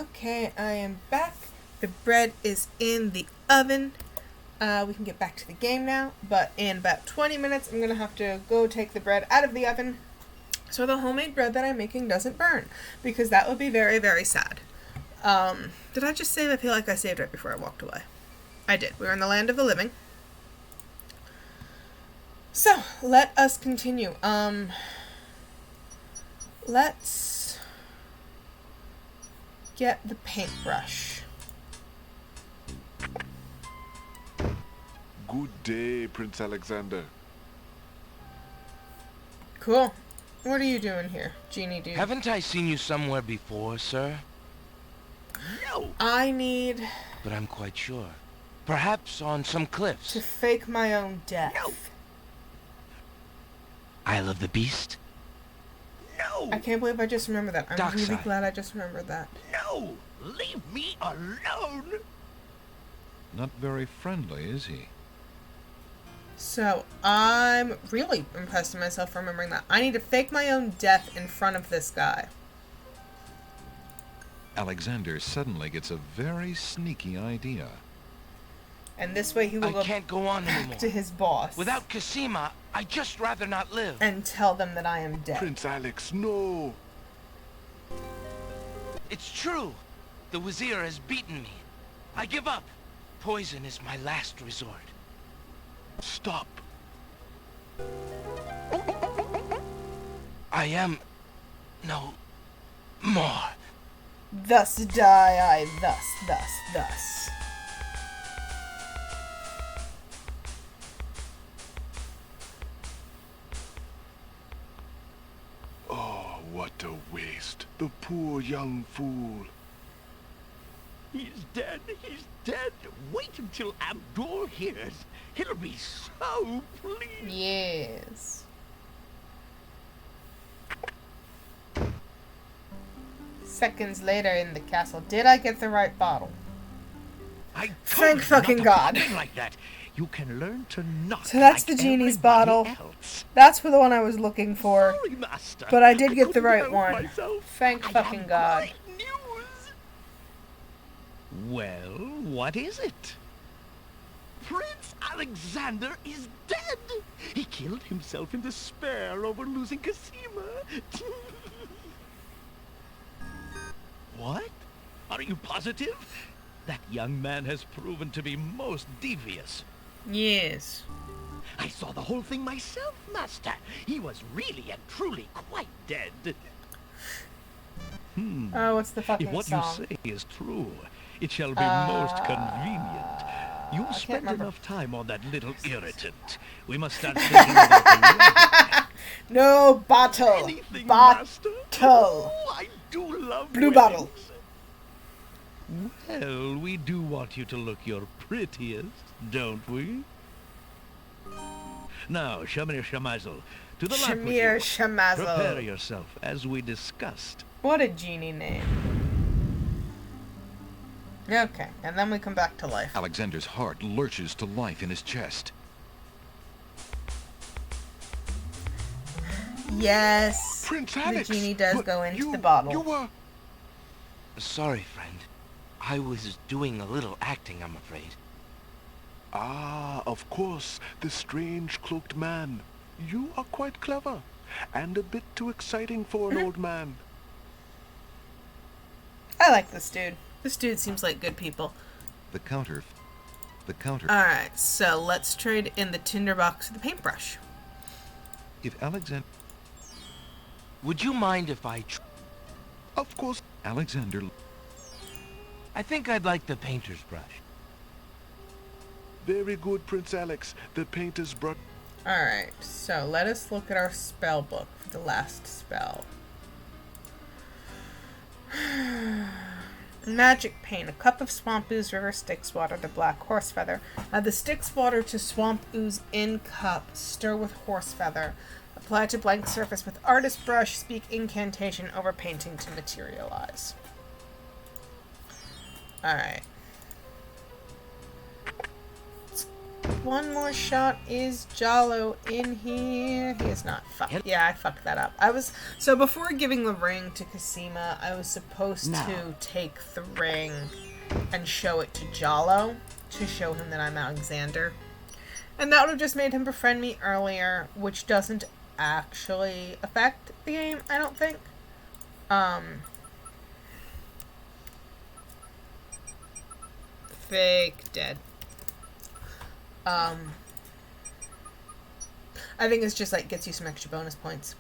Okay, I am back. The bread is in the oven. We can get back to the game now, but in about 20 minutes, I'm going to have to go take the bread out of the oven so the homemade bread that I'm making doesn't burn, because that would be very, very sad. Did I just save? I feel like I saved right before I walked away. I did. We're in the land of the living. So, let us continue. Let's get the paintbrush. Good day, Prince Alexander. Cool. What are you doing here, genie dude? Haven't I seen you somewhere before, sir? No! I need But I'm quite sure. Perhaps on some cliffs. to fake my own death. No. Isle of the Beast? No! I can't believe I just remembered that. I'm really Dockside. glad I just remembered that. No! Leave me alone! Not very friendly, is he? So, I'm really impressed with myself for remembering that. I need to fake my own death in front of this guy. Alexander suddenly gets a very sneaky idea. And this way he will I go can't go on anymore. back to his boss Without Cassima, I'd just rather not live. and tell them that I am dead. Prince Alex, no! It's true. The Wazir has beaten me. I give up. Poison is my last resort. Stop! I am no more. Thus die I, thus. Oh, what a waste. The poor young fool. He's dead. He's dead. Wait until Abdul hears. He'll be so pleased. Yes. Seconds later in the castle. Did I get the right bottle? I told Thank you fucking not to God. pop in like that. You can learn to not. So that's like the genie's everybody bottle. else. That's for the one I was looking for. Sorry, Master. But I did get the couldn't right help one. myself. Thank I fucking have God. great news. Well, what is it? Prince Alexander is dead. He killed himself in despair over losing Cassima. What? Are you positive? That young man has proven to be most devious. Yes. I saw the whole thing myself, Master. He was really and truly quite dead. Oh, what's the fucking If what song? you say is true, it shall be most convenient. You've spent remember. enough time on that little irritant. We must start thinking about the No bottle. anything, Bottle. Master. Oh, I do love Blue bottle. weddings. Well, we do want you to look your prettiest, don't we? Now, Shamir Shamazel, to the lamp with Shamir you. Prepare Shamazel. yourself, as we discussed. What a genie name. Okay, and then we come back to life. Alexander's heart lurches to life in his chest. Yes. Prince The Alex! genie does but go into you- the bottle. You were... Sorry, friend. I was doing a little acting, I'm afraid. Ah, of course, the strange cloaked man. You are quite clever, and a bit too exciting for an old man. I like this dude. This dude seems like good people. The counter. Alright, so let's trade in the tinderbox for the paintbrush. If Alexander. Would you mind if Of course. Alexander. I think I'd like the painter's brush. Very good, Prince Alex. The painter's brush. Alright, so let us look at our spell book for the last spell. Magic paint. A cup of swamp ooze, river Styx water, the black horse feather. Add the Styx water to swamp ooze in cup. Stir with horse feather. Apply to blank surface with artist brush. Speak incantation over painting to materialize. Alright. one more shot. Is Jalo in here? He is not. Fuck. Yeah, I fucked that up. So before giving the ring to Cosima, I was supposed to take the ring and show it to Jalo to show him that I'm Alexander. And that would have just made him befriend me earlier, which doesn't actually affect the game, I don't think. Fake dead. I think it's just like gets you some extra bonus points.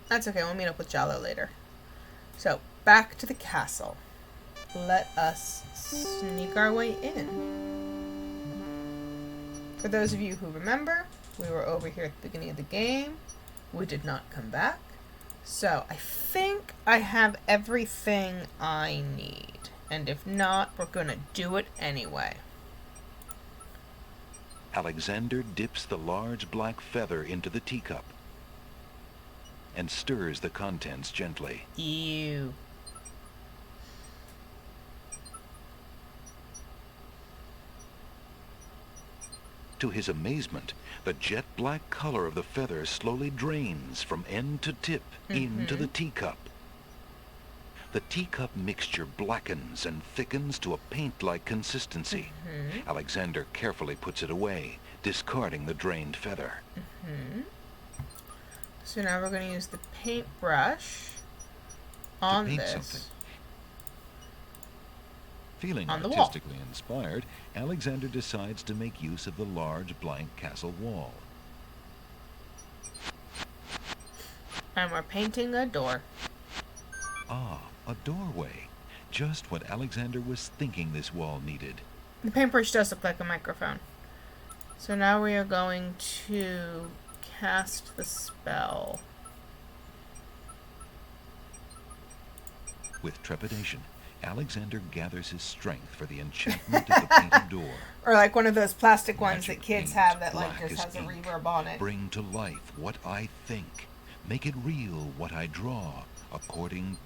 That's okay, we'll meet up with Jalo later. So, back to the castle. Let us sneak our way in. For those of you who remember, we were over here at the beginning of the game. We did not come back. So, I think I have everything I need. And if not, we're gonna do it anyway. Alexander dips the large black feather into the teacup and stirs the contents gently. Ew. To his amazement, the jet black color of the feather slowly drains from end to tip into the teacup. The teacup mixture blackens and thickens to a paint-like consistency. Alexander carefully puts it away, discarding the drained feather. So now we're going to use the paintbrush on paint this. something. Feeling On the wall. artistically inspired, Alexander decides to make use of the large blank castle wall. And we're painting a door. Ah, a doorway. Just what Alexander was thinking this wall needed. The paintbrush does look like a microphone. So now we are going to cast the spell. With trepidation, Alexander gathers his strength for the enchantment of the painted door. Or like one of those plastic ones Magic that kids paint, have that like black just as has a ink. reverb on it. Bring to life what I think. Make it real what I draw. According...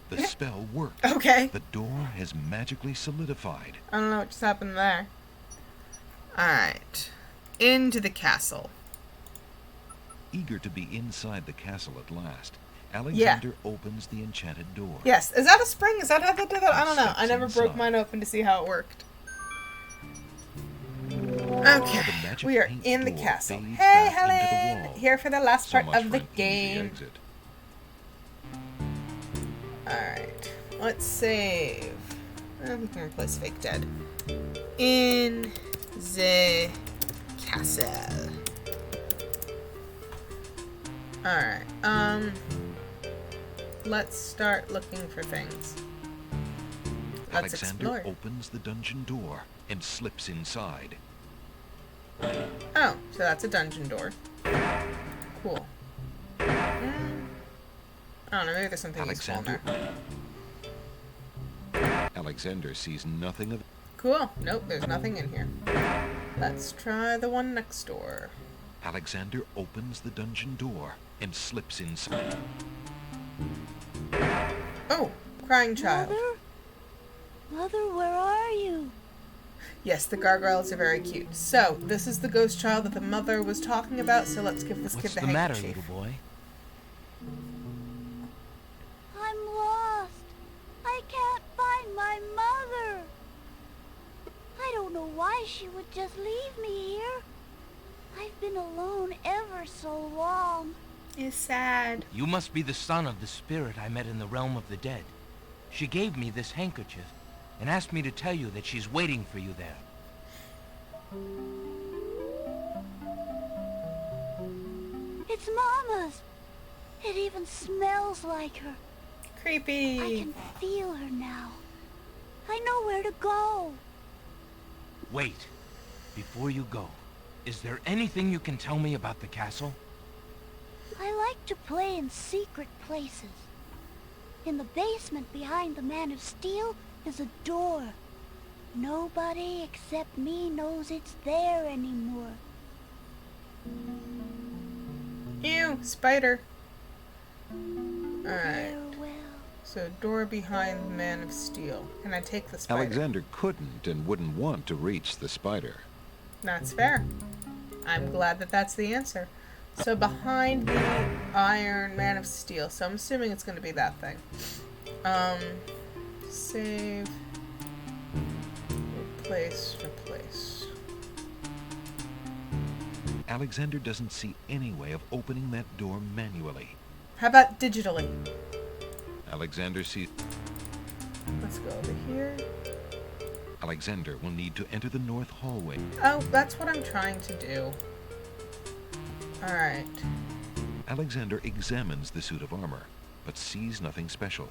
The spell worked. Okay. The door has magically solidified. I don't know what just happened there. Alright. Into the castle. Eager to be inside the castle at last, Alexander opens the enchanted door. Yes. Is that a spring? Is that how they do that? I don't know. Steps I never broke inside. mine open to see how it worked. The Okay. magic We are paint in the door castle. fades Hey, back into the Helen! wall. Here for the last So part much of for the an easy game. exit. Alright. Let's save. We can replace fake dead. In the castle. Alright. Let's start looking for things. Let's Alexander explore. opens the dungeon door and slips inside. Oh, so that's a dungeon door. Cool. I don't know, maybe there's something useful in Alexander. there. Alexander sees nothing of... Cool. Nope, there's nothing in here. Let's try the one next door. Alexander opens the dungeon door and slips inside. Oh, crying child. Mother, where are you? Yes, the gargoyles are very cute. So, this is the ghost child that the mother was talking about, so let's give this What's kid the the matter, handkerchief. little boy? I'm lost. I can't find my mother. I don't know why she would just leave me here. I've been alone ever so long. It's sad. You must be the son of the spirit I met in the realm of the dead. She gave me this handkerchief and asked me to tell you that she's waiting for you there. It's Mama's. It even smells like her. Creepy. I can feel her now. I know where to go. Wait. Before you go, is there anything you can tell me about the castle? I like to play in secret places. In the basement behind the Man of Steel is a door. Nobody except me knows it's there anymore. Ew, spider. Alright. Farewell. So, door behind the Man of Steel. Can I take the spider? Alexander couldn't and wouldn't want to reach the spider. That's fair. I'm glad that that's the answer. So behind the Iron Man of Steel. So I'm assuming it's going to be that thing. Save. Replace. Alexander doesn't see any way of opening that door manually. How about digitally? Alexander sees... Let's go over here. Alexander will need to enter the north hallway. Oh, that's what I'm trying to do. Alright. Alexander examines the suit of armor, but sees nothing special.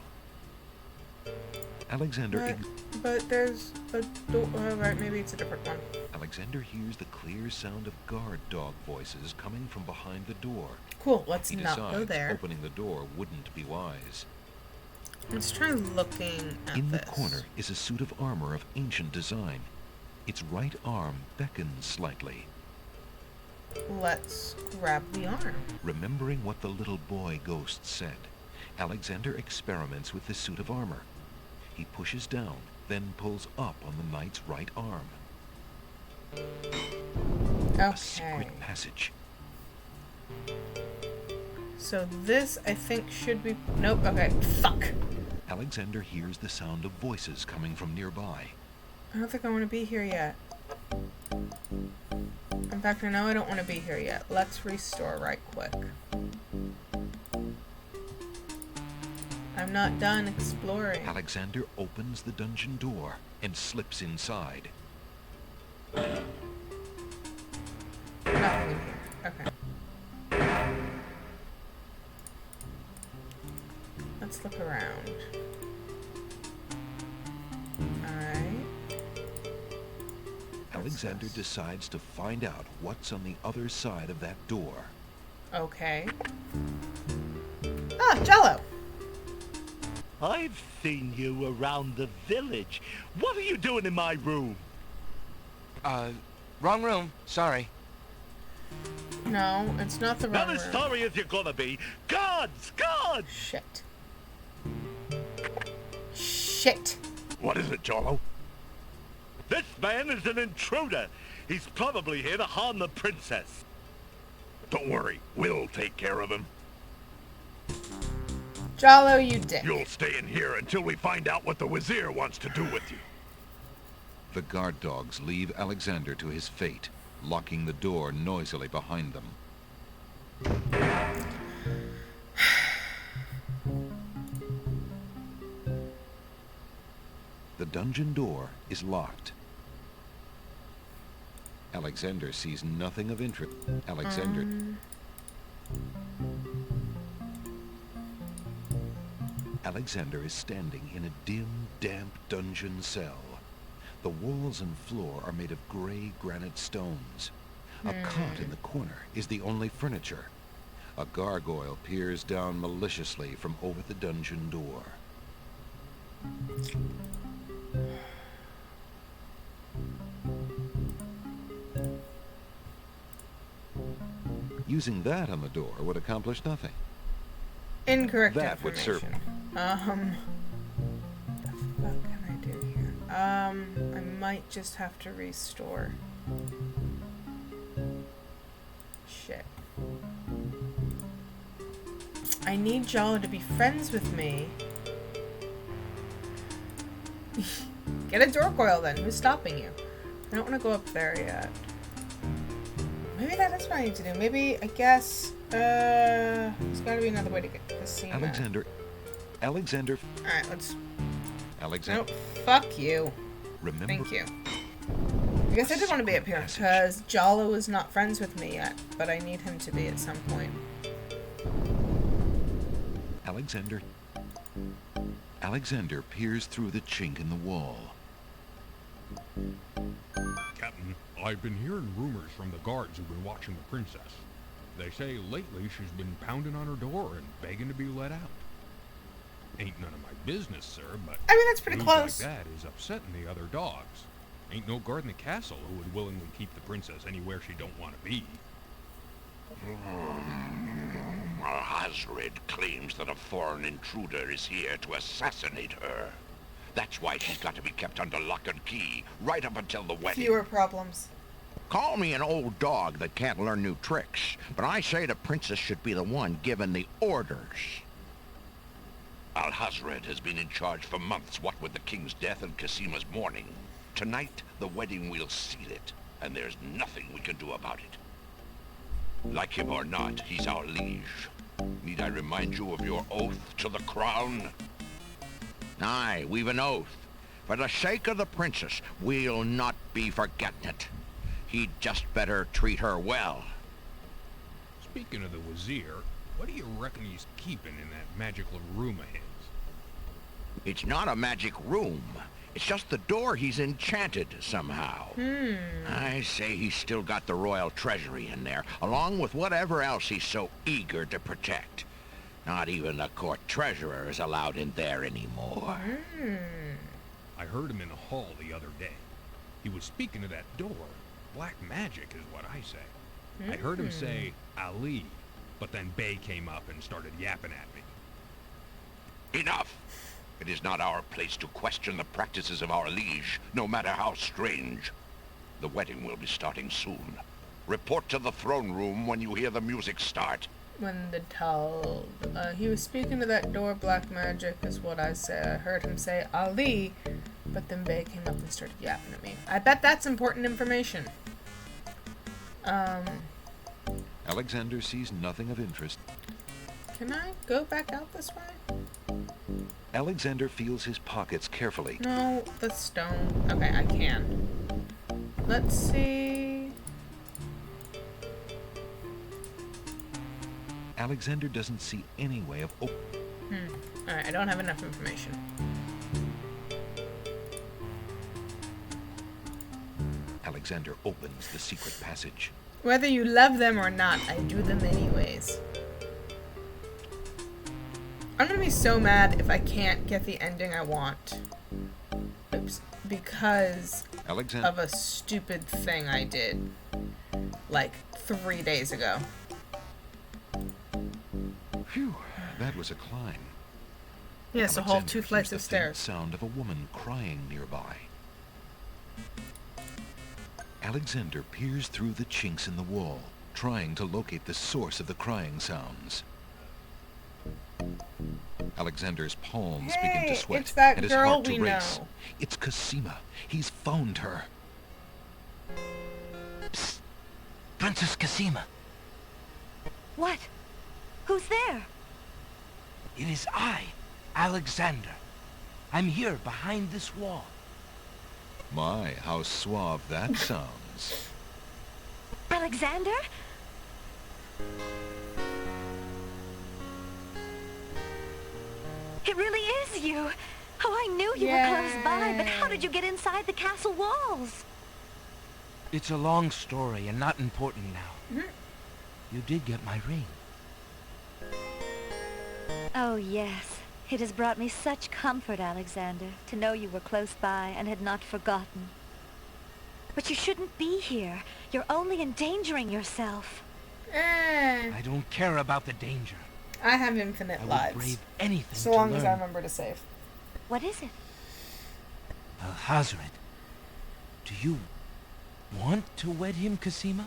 Alexander But there's a door. Right, maybe it's a different one. Alexander hears the clear sound of guard dog voices coming from behind the door. Cool, let's He not decides go there. opening the door wouldn't be wise. Let's try looking at In this. the corner is a suit of armor of ancient design. Its right arm beckons slightly. Let's grab the arm. Remembering what the little boy ghost said, Alexander experiments with the suit of armor. He pushes down, then pulls up on the knight's right arm. Okay. A secret passage. So this, I think, should be... Nope, okay. Fuck. Alexander hears the sound of voices coming from nearby. I don't think I want to be here yet. In fact, I know I don't want to be here yet. Let's restore right quick. I'm not done exploring. Alexander opens the dungeon door and slips inside. Nothing in here. Okay. Let's look around. Alright. Alexander decides to find out what's on the other side of that door. Okay. Ah, Jello! I've seen you around the village. What are you doing in my room? Wrong room. Sorry. No, it's not the wrong Not as room. sorry as you're gonna be. Guards! Guards! Shit. Shit. What is it, Jolo? This man is an intruder. He's probably here to harm the princess. Don't worry, we'll take care of him. Jalo, you dick. You'll stay in here until we find out what the Wazir wants to do with you. The guard dogs leave Alexander to his fate, locking the door noisily behind them. The dungeon door is locked. Alexander sees nothing of interest. Alexander is standing in a dim, damp dungeon cell. The walls and floor are made of gray granite stones. A cot in the corner is the only furniture. A gargoyle peers down maliciously from over the dungeon door. Using that on the door would accomplish nothing. Incorrect That would serve. information. What can I do here? I might just have to restore. Shit. I need Jala to be friends with me. Get a door coil then. Who's stopping you? I don't want to go up there yet. Maybe that is what I need to do. Maybe, I guess, there's gotta be another way to get this scene. Alexander. Alright, let's... Alexander. Nope. Fuck you. Remember. Thank you. I guess I did want to be up here, because Jalo is not friends with me yet, but I need him to be at some point. Alexander peers through the chink in the wall. Captain, I've been hearing rumors from the guards who've been watching the princess. They say lately she's been pounding on her door and begging to be let out. Ain't none of my business, sir, but I mean, that's pretty news close. like that is upsetting the other dogs. Ain't no guard in the castle who would willingly keep the princess anywhere she don't want to be. Hazred claims that a foreign intruder is here to assassinate her. That's why she's got to be kept under lock and key, right up until the wedding. Fewer problems. Call me an old dog that can't learn new tricks, but I say the princess should be the one giving the orders. Alhazred has been in charge for months, what with the king's death and Casima's mourning. Tonight, the wedding will seal it, and there's nothing we can do about it. Like him or not, he's our liege. Need I remind you of your oath to the crown? Aye, we've an oath. For the sake of the princess, we'll not be forgetting it. He'd just better treat her well. Speaking of the Wazir, what do you reckon he's keeping in that magical room of his? It's not a magic room. It's just the door he's enchanted somehow. I say he's still got the royal treasury in there, along with whatever else he's so eager to protect. Not even the court treasurer is allowed in there anymore. I heard him in the hall the other day. He was speaking to that door. Black magic is what I say. I heard him say, Ali, but then Bay came up and started yapping at me. Enough! It is not our place to question the practices of our liege, no matter how strange. The wedding will be starting soon. Report to the throne room when you hear the music start. When the told. He was speaking to that door, black magic is what I said. I heard him say Ali, but then Bay came up and started yapping at me. I bet that's important information. Alexander sees nothing of interest. Can I go back out this way? Alexander feels his pockets carefully. No, the stone. Okay, I can. Let's see. Alexander doesn't see any way of Alright, I don't have enough information. Alexander opens the secret passage. Whether you love them or not, I do them anyways. I'm gonna be so mad if I can't get the ending I want. Oops. Because of a stupid thing I did. Like 3 days ago. Phew, that was a climb. Yes, a whole 2 flights of stairs. Sound of a woman crying nearby. Alexander peers through the chinks in the wall, trying to locate the source of the crying sounds. Alexander's palms begin to sweat, it's that and his girl heart to we race. know. It's Casima. He's found her. Psst. Princess Casima. What? Who's there? It is I, Alexander. I'm here behind this wall. My, how suave that sounds. Alexander? It really is you. Oh, I knew you were close by, but how did you get inside the castle walls? It's a long story and not important now. You did get my ring. Oh, yes. It has brought me such comfort, Alexander, to know you were close by and had not forgotten. But you shouldn't be here. You're only endangering yourself. I don't care about the danger. I have infinite I would lives. brave anything so to long as I learn. remember to save. What is it? Alhazred, do you want to wed him, Casima?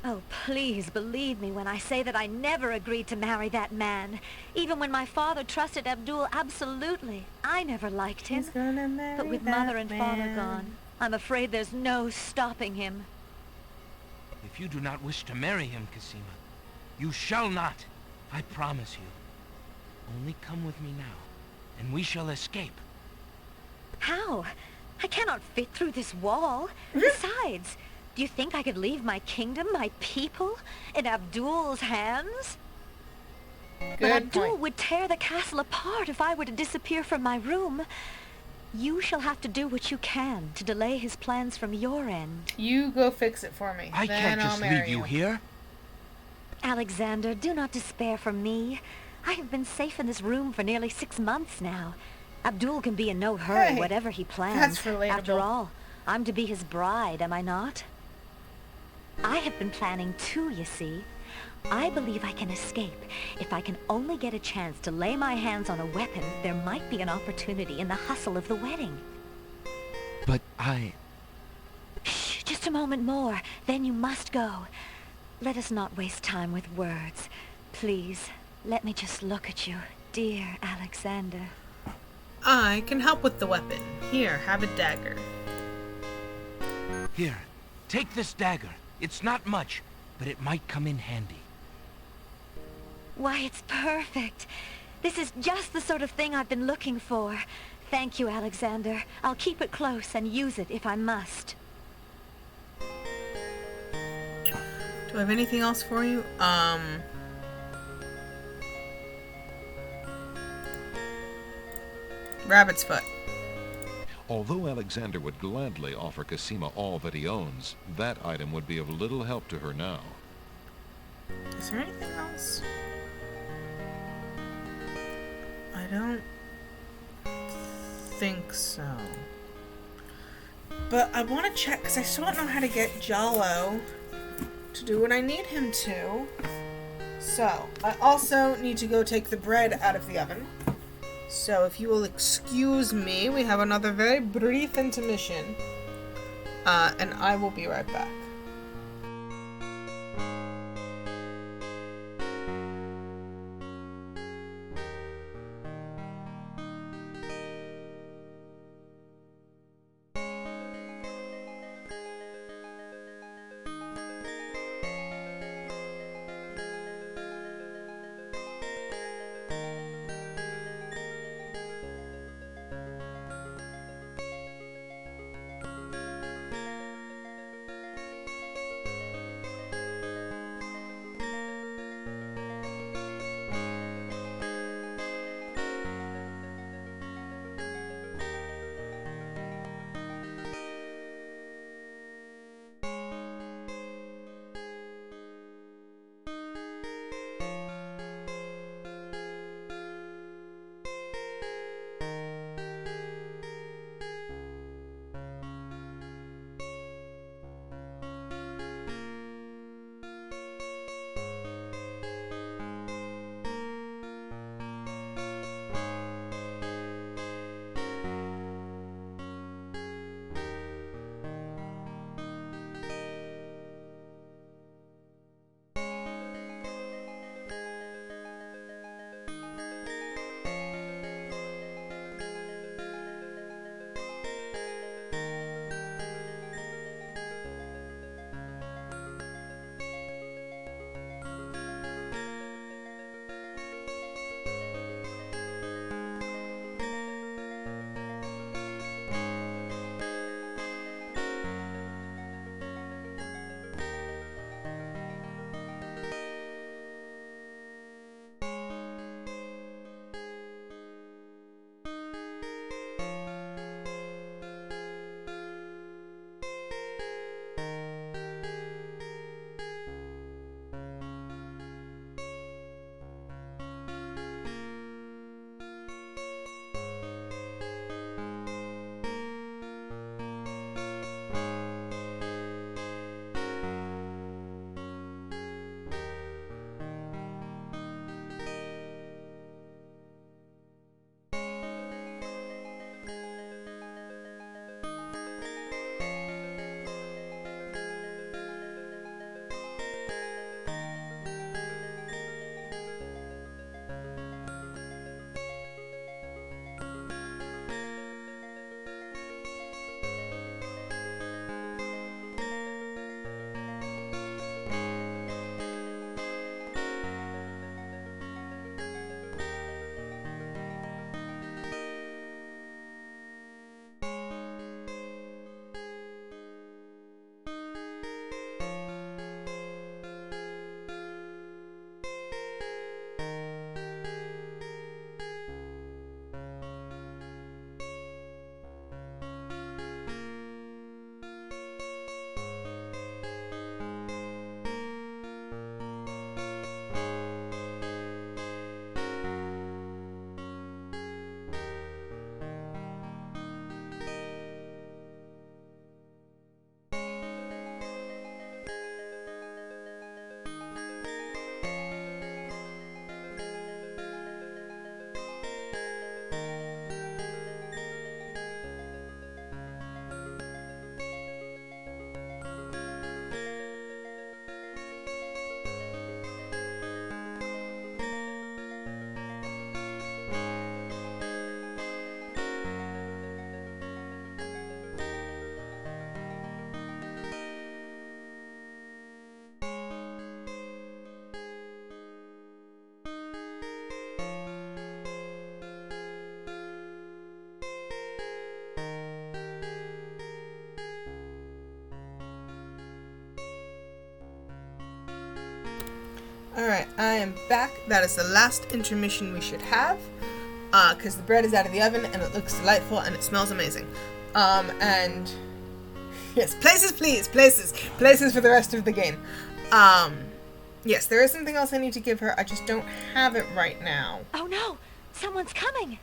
Oh, please believe me when I say that I never agreed to marry that man. Even when my father trusted Abdul absolutely. I never liked him. But with mother and father gone, I'm afraid there's no stopping him. If you do not wish to marry him, Casima, you shall not. I promise you. Only come with me now, and we shall escape. How? I cannot fit through this wall. Besides, do you think I could leave my kingdom, my people, in Abdul's hands? But Abdul would tear the castle apart if I were to disappear from my room. You shall have to do what you can to delay his plans from your end. You go fix it for me. I then can't I'll just marry leave you here. Alexander, do not despair for me. I have been safe in this room for nearly 6 months now. Abdul can be in no hurry, Hey, whatever he plans. that's relatable. After all, I'm to be his bride, am I not? I have been planning too, you see. I believe I can escape. If I can only get a chance to lay my hands on a weapon, there might be an opportunity in the hustle of the wedding. But Just a moment more, then you must go. Let us not waste time with words. Please, let me just look at you, dear Alexander. I can help with the weapon. Here, have a dagger. Here, take this dagger. It's not much, but it might come in handy. Why, it's perfect. This is just the sort of thing I've been looking for. Thank you, Alexander. I'll keep it close and use it if I must. Do I have anything else for you? Rabbit's foot. Although Alexander would gladly offer Cassima all that he owns, that item would be of little help to her now. Is there anything else? I don't think so. But I want to check, because I still don't know how to get Jalo to do what I need him to. So, I also need to go take the bread out of the oven. So, if you will excuse me, we have another very brief intermission. And I will be right back. Alright, I am back. That is the last intermission we should have. Because the bread is out of the oven, and it looks delightful, and it smells amazing. And... Yes, places please! Places! Places for the rest of the game. Yes, there is something else I need to give her. I just don't have it right now. Oh no! Someone's coming!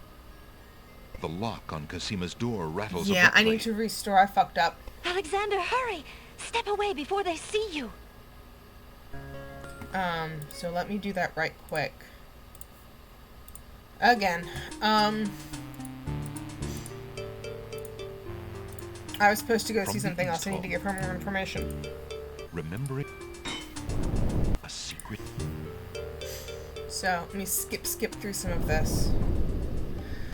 The lock on Casima's door rattles Yeah, abruptly. I need to restore. I fucked up. Alexander, hurry! Step away before they see you! So let me do that right quick. Again. I was supposed to go see something else. I need to give her more information. Remembering a secret. So, let me skip through some of this.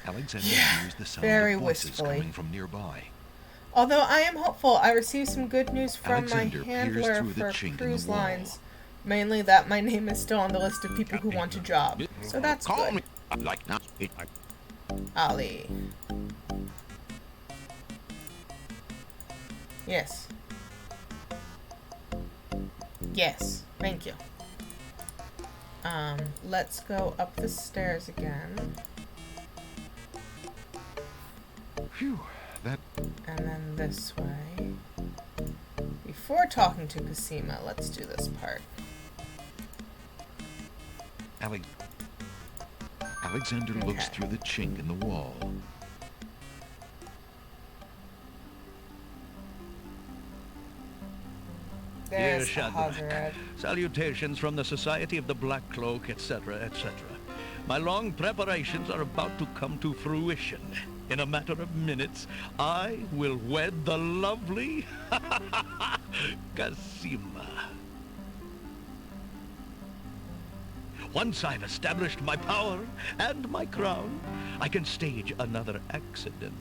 Alexander hears the sound very of voices wistfully. coming from nearby. Although I am hopeful, I received some good news from Alexander my peers handler through the for chink in the cruise wall. lines. Mainly that my name is still on the list of people who want a job. So that's Call good. me. Like not. Ali. Yes. Yes. Thank you. Let's go up the stairs again. Phew, that... And then this way. Before talking to Casima, let's do this part. Alexander looks through the chink in the wall. Dear There's the Shadrach, Hazaret. salutations from the Society of the Black Cloak, etc., etc. My long preparations are about to come to fruition. In a matter of minutes, I will wed the lovely Casima. Once I've established my power and my crown, I can stage another accident.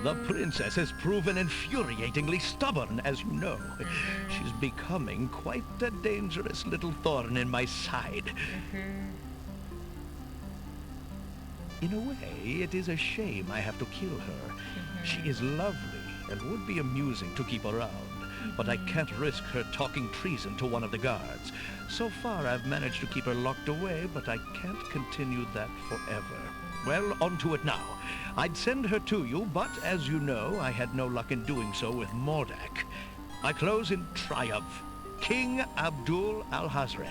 The princess has proven infuriatingly stubborn, as you know. She's becoming quite a dangerous little thorn in my side. In a way, it is a shame I have to kill her. She is lovely and would be amusing to keep around, but I can't risk her talking treason to one of the guards. So far, I've managed to keep her locked away, but I can't continue that forever. Well, on to it now. I'd send her to you, but as you know, I had no luck in doing so with Mordak. I close in triumph. King Abdul Alhazred.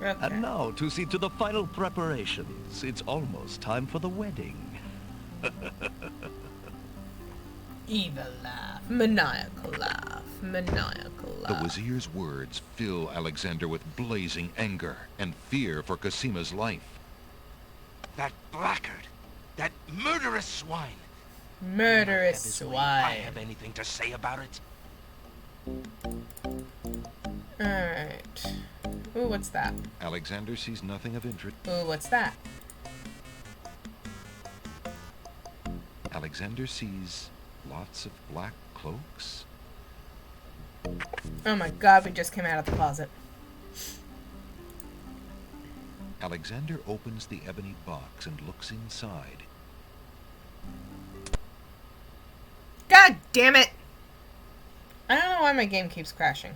Okay. And now to see to the final preparations. It's almost time for the wedding. Evil laugh. Maniacal laugh. Maniacal The laugh. Wazir's words fill Alexander with blazing anger and fear for Casima's life. That blackguard! That murderous swine! Murderous If I swine. have anything to say about it. Alright. Ooh, what's that? Alexander sees nothing of interest. Ooh, what's that? Alexander sees lots of black cloaks. Oh my god, we just came out of the closet. Alexander opens the ebony box and looks inside. God damn it! I don't know why my game keeps crashing.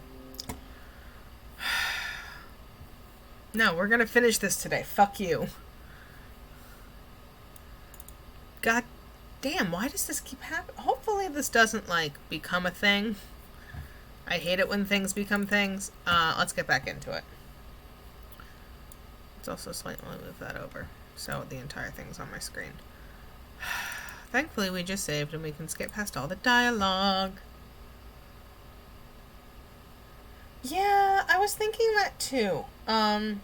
No, we're gonna finish this today. Fuck you. God damn, why does this keep happening? Hopefully this doesn't, like, become a thing. I hate it when things become things. Let's get back into it. Let's also slightly move that over, so the entire thing's on my screen. Thankfully we just saved and we can skip past all the dialogue. Yeah, I was thinking that too. I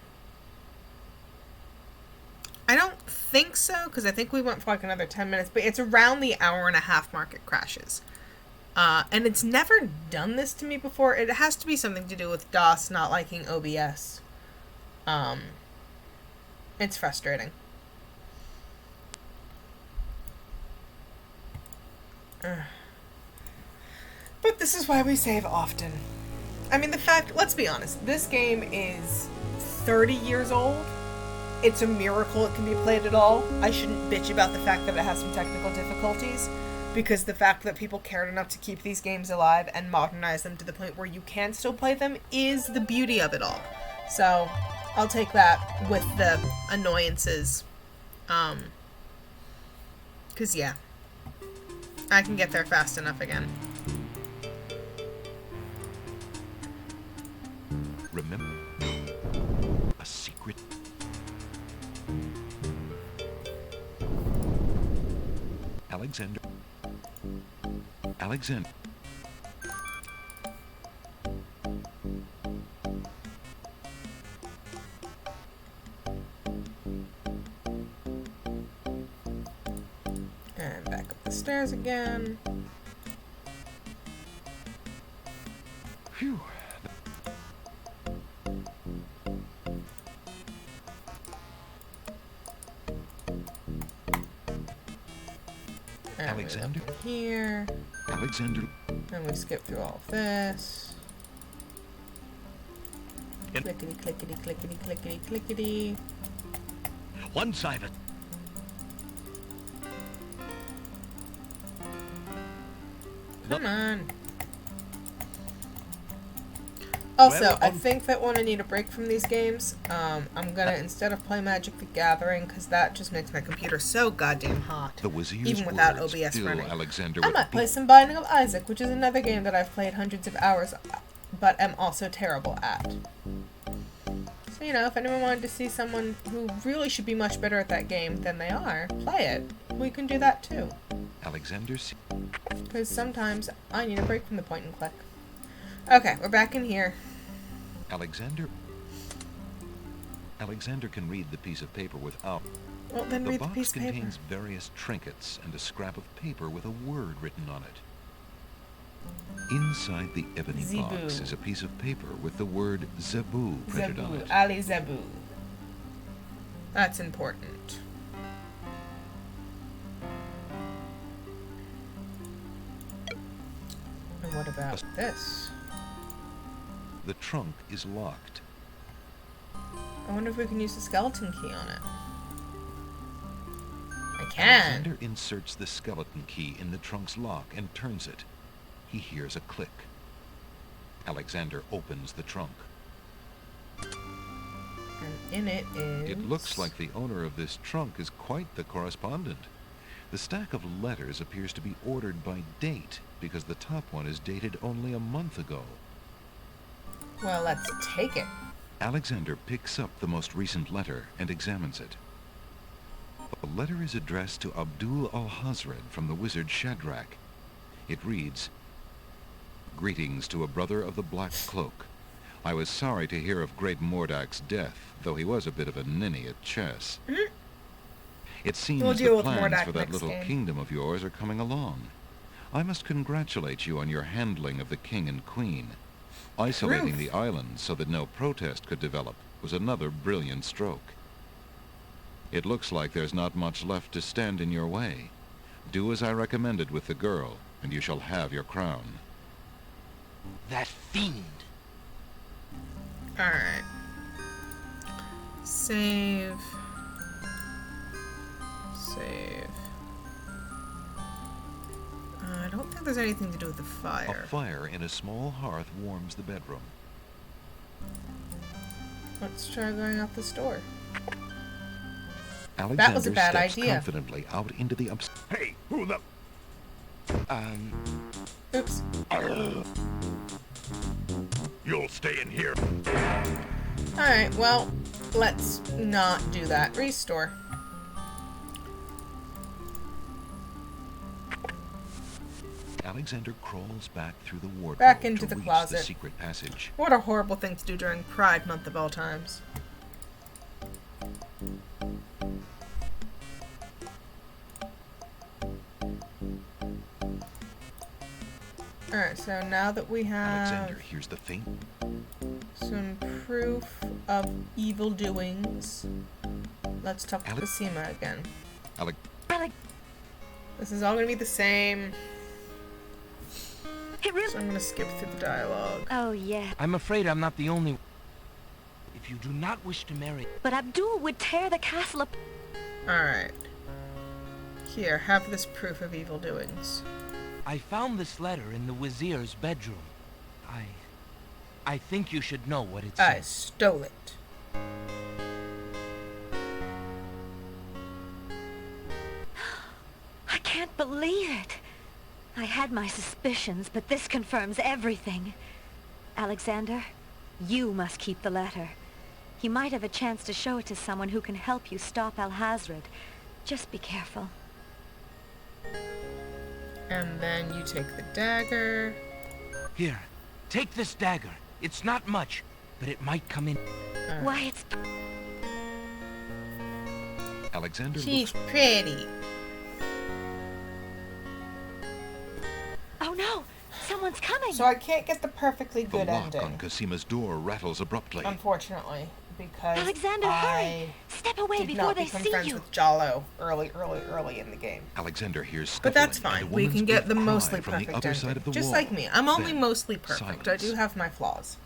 don't think so, because I think we went for like another 10 minutes, but it's around the hour-and-a-half mark it crashes. And it's never done this to me before. It has to be something to do with DOS not liking OBS. It's frustrating. But this is why we save often. I mean, the fact, let's be honest, this game is 30 years old. It's a miracle it can be played at all. I shouldn't bitch about the fact that it has some technical difficulties. because the fact that people cared enough to keep these games alive and modernize them to the point where you can still play them is the beauty of it all. So I'll take that with the annoyances. 'Cause yeah, I can get there fast enough again. Remember, a secret. Alexander. And back up the stairs again. Phew. Alexander. Here. Alexander. And we skip through all of this. Clickety, clickety, clickety, clickety, clickety. One-sided. Come on. Also, Well, I think that when I need a break from these games, I'm gonna, instead of play Magic the Gathering, because that just makes my computer so goddamn hot. The Wizard's even without words OBS fill running. Alexander I with might play some Binding of Isaac, which is another game that I've played hundreds of hours, but am also terrible at. So, you know, if anyone wanted to see someone who really should be much better at that game than they are, play it. We can do that too. Alexander. Because sometimes I need a break from the point and click. Okay, we're back in here. Alexander can read the piece of paper without. Well, then The read the box piece of paper. contains various trinkets and a scrap of paper with a word written on it. Inside the ebony box Zebu. is a piece of paper with the word Zebu printed on Zebu, it. Ali Zebu. That's important. And what about this? The trunk is locked. I wonder if we can use the skeleton key on it. I can. Alexander inserts the skeleton key in the trunk's lock and turns it. He hears a click. Alexander opens the trunk. And in it is... It looks like the owner of this trunk is quite the correspondent. The stack of letters appears to be ordered by date, because the top one is dated only a month ago. Well, let's take it. Alexander picks up the most recent letter and examines it. The letter is addressed to Abdul al-Hazred from the wizard Shadrach. It reads, "Greetings to a brother of the Black Cloak. I was sorry to hear of great Mordak's death, though he was a bit of a ninny at chess. It seems We'll deal the with plans Mordak for that next little game. kingdom of yours are coming along. I must congratulate you on your handling of the king and queen. Isolating the island so that no protest could develop was another brilliant stroke. It looks like there's not much left to stand in your way. Do as I recommended with the girl, and you shall have your crown." That fiend. Alright. Save. Save. I don't think there's anything to do with the fire. A fire in a small hearth warms the bedroom. Let's try going out this door. Alexander That was a bad steps idea. confidently out into the Hey, who the... Oops. You'll stay in here. Alright, well, let's not do that. Restore. Alexander crawls back through the wardrobe Back into to the reach closet. the secret passage. What a horrible thing to do during Pride Month of all times. Alright, so now that we have Alexander hears the faint some proof of evil doings, let's talk to Basima again. This is all gonna be the same. So I'm gonna skip through the dialogue. Oh, yeah. I'm afraid I'm not the only... If you do not wish to marry... But Abdul would tear the castle up. Alright. Here, have this proof of evil doings. I found this letter in the Wazir's bedroom. I think you should know what it says. I stole it. I can't believe it. I had my suspicions, but this confirms everything. Alexander, you must keep the letter. You might have a chance to show it to someone who can help you stop Alhazred. Just be careful. And then you take the dagger. Here, take this dagger. It's not much, but it might come in. Why, it's... Alexander She's pretty. Oh no! Someone's coming! So I can't get the perfectly The good lock ending. on Cosima's door rattles abruptly. Unfortunately, because Alexander, hurry! Step away did before not they become see friends you! with Jalo early in the game. Alexander hears But scuffling, that's and a fine. We woman's can get the brief cry mostly from the perfect other side ending. of the Just wall. like me. I'm only Then mostly perfect. I do silence. have my flaws.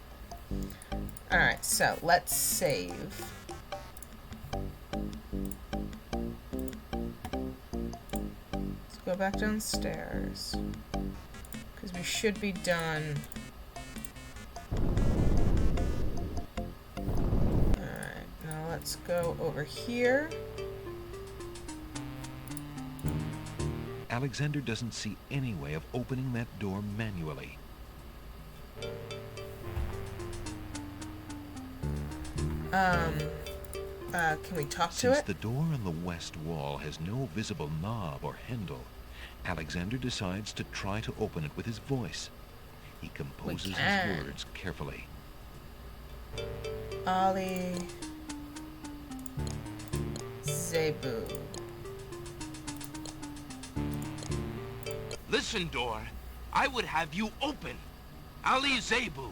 Alright, so let's save. Let's go back downstairs. Because we should be done. Alright, now let's go over here. Alexander doesn't see any way of opening that door manually. Can we talk to Since it? the door on the west wall has no visible knob or handle, Alexander decides to try to open it with his voice. He composes his can. words carefully. Ali Zebu. Listen, door. I would have you open. Ali Zebu.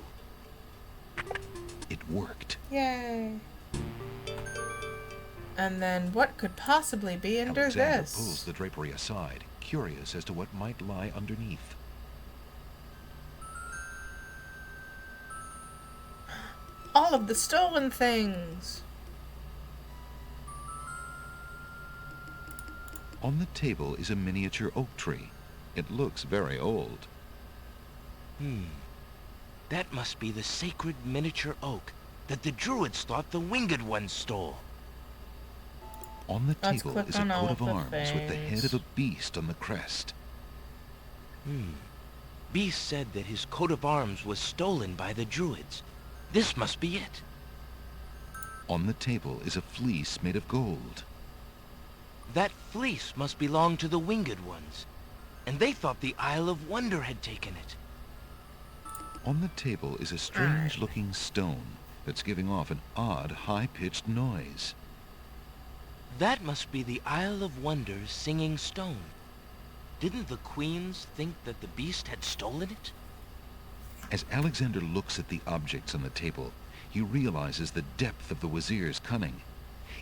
It worked. Yay. And then what could possibly be under Alexander this? pulls the drapery aside, curious as to what might lie underneath. All of the stolen things. On the table is a miniature oak tree. It looks very old. That must be the sacred miniature oak that the Druids thought the Winged Ones stole. On the Let's table click is a on all coat of of the arms with the head things. of a beast on the crest. Beast said that his coat of arms was stolen by the Druids. This must be it. On the table is a fleece made of gold. That fleece must belong to the Winged Ones, and they thought the Isle of Wonder had taken it. On the table is a strange-looking stone that's giving off an odd, high-pitched noise. That must be the Isle of Wonder's singing stone. Didn't the queens think that the beast had stolen it? As Alexander looks at the objects on the table, he realizes the depth of the Wazir's cunning.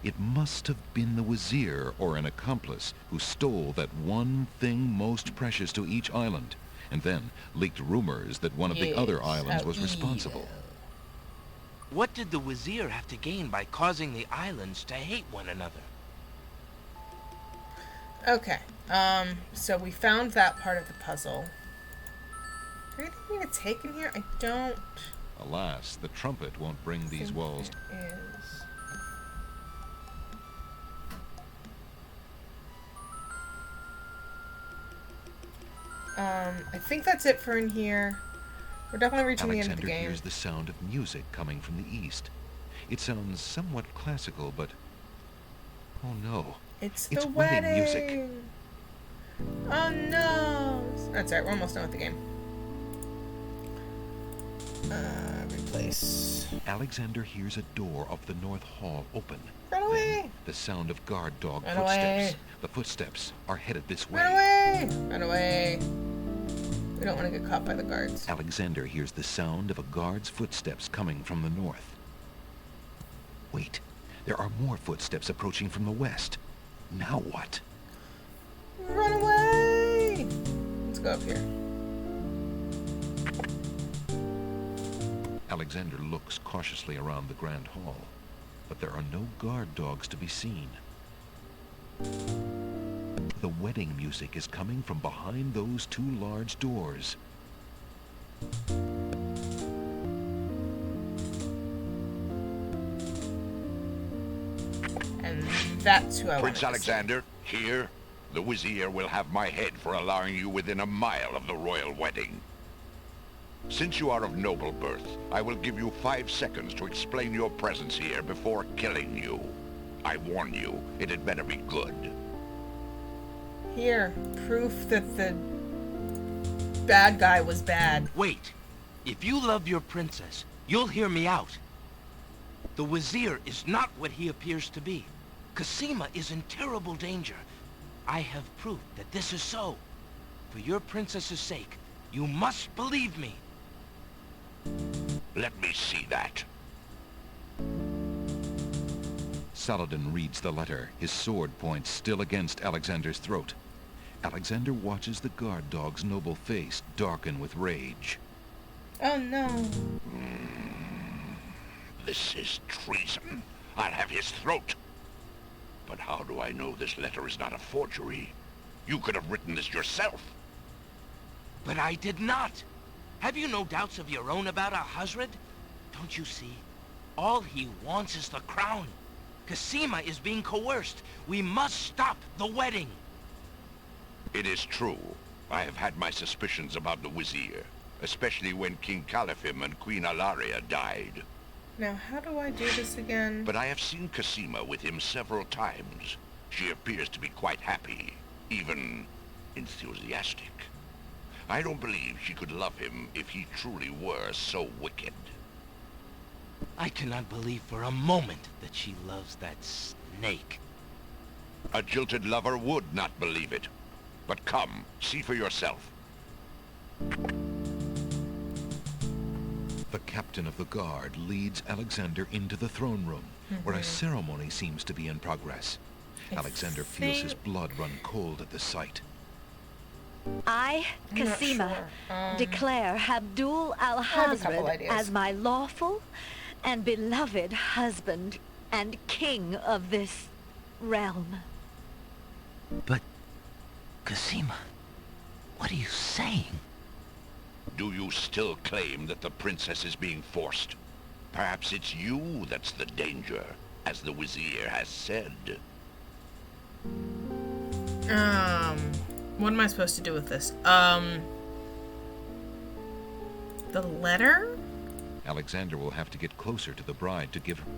It must have been the Wazir or an accomplice who stole that one thing most precious to each island, and then leaked rumors that one of the other islands was responsible. What did the Wazir have to gain by causing the islands to hate one another? Okay, so we found that part of the puzzle. Is there anything to take in here? I don't Alas, the trumpet won't bring these think walls. there is. I think that's it for in here. We're definitely reaching the end of Alexander the game. hears the sound of music coming from the east. It sounds somewhat classical, but... oh no. It's It's the wedding wedding. music. Oh no! That's right. We're almost done with the game. Replace. Alexander hears a door of the north hall open. Run away! The sound of guard dog Run footsteps. away. The footsteps are headed this way. Run away! Run away! We don't want to get caught by the guards. Alexander hears the sound of a guard's footsteps coming from the north. Wait, there are more footsteps approaching from the west. Now what? Run away! Let's go up here. Alexander looks cautiously around the grand hall, but there are no guard dogs to be seen. The wedding music is coming from behind those two large doors. And that's who I want. Prince Alexander, here, the Vizier will have my head for allowing you within a mile of the royal wedding. Since you are of noble birth, I will give you 5 seconds to explain your presence here before killing you. I warn you, it had better be good. Here, proof that the bad guy was bad. Wait. If you love your princess, you'll hear me out. The Vizier is not what he appears to be. Cassima is in terrible danger. I have proof that this is so. For your princess's sake, you must believe me. Let me see that. Saladin reads the letter, his sword points still against Alexander's throat. Alexander watches the guard dog's noble face darken with rage. Oh no. This is treason. I'll have his throat. But how do I know this letter is not a forgery? You could have written this yourself. But I did not. Have you no doubts of your own about Ahasuerus? Don't you see? All he wants is the crown. Cassima is being coerced. We must stop the wedding. It is true. I have had my suspicions about the Vizier, especially when King Caliphim and Queen Alaria died. Now, how do I do this again? But I have seen Cassima with him several times. She appears to be quite happy, even enthusiastic. I don't believe she could love him if he truly were so wicked. I cannot believe for a moment that she loves that snake. A jilted lover would not believe it. But come, see for yourself. The captain of the guard leads Alexander into the throne room, where a ceremony seems to be in progress. Alexander feels his blood run cold at the sight. I, Cassima, declare Abdul Alhazred as my lawful and beloved husband and king of this realm. But, Cassima, what are you saying? Do you still claim that the princess is being forced? Perhaps it's you that's the danger, as the Vizier has said. What am I supposed to do with this? The letter? Alexander will have to get closer to the bride to give her.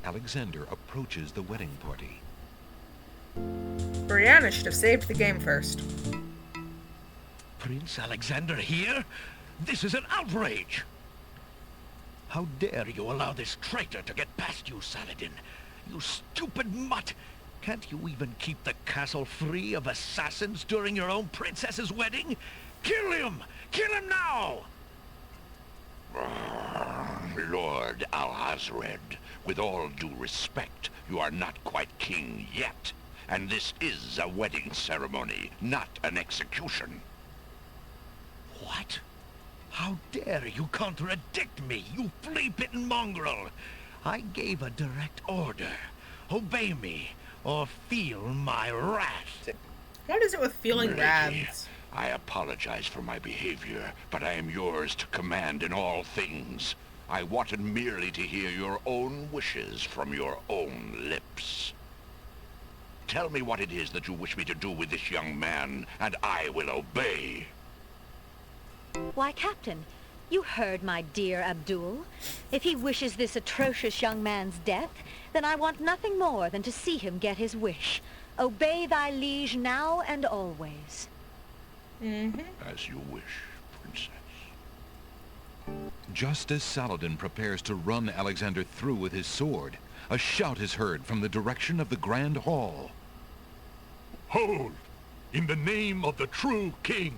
Alexander approaches the wedding party. Brianna should have saved the game first. Prince Alexander here? This is an outrage! How dare you allow this traitor to get past you, Saladin? You stupid mutt! Can't you even keep the castle free of assassins during your own princess's wedding? Kill him! Kill him now! Lord Alhazred, with all due respect, you are not quite king yet. And this is a wedding ceremony, not an execution. What? How dare you contradict me, you flea-bitten mongrel! I gave a direct order. Obey me, or feel my wrath. What is it with feeling Lady, wraths? I apologize for my behavior, but I am yours to command in all things. I wanted merely to hear your own wishes from your own lips. Tell me what it is that you wish me to do with this young man, and I will obey. Why, Captain, you heard my dear Abdul. If he wishes this atrocious young man's death, then I want nothing more than to see him get his wish. Obey thy liege now and always. As you wish, Princess. Just as Saladin prepares to run Alexander through with his sword, a shout is heard from the direction of the Grand Hall. Hold! In the name of the true king!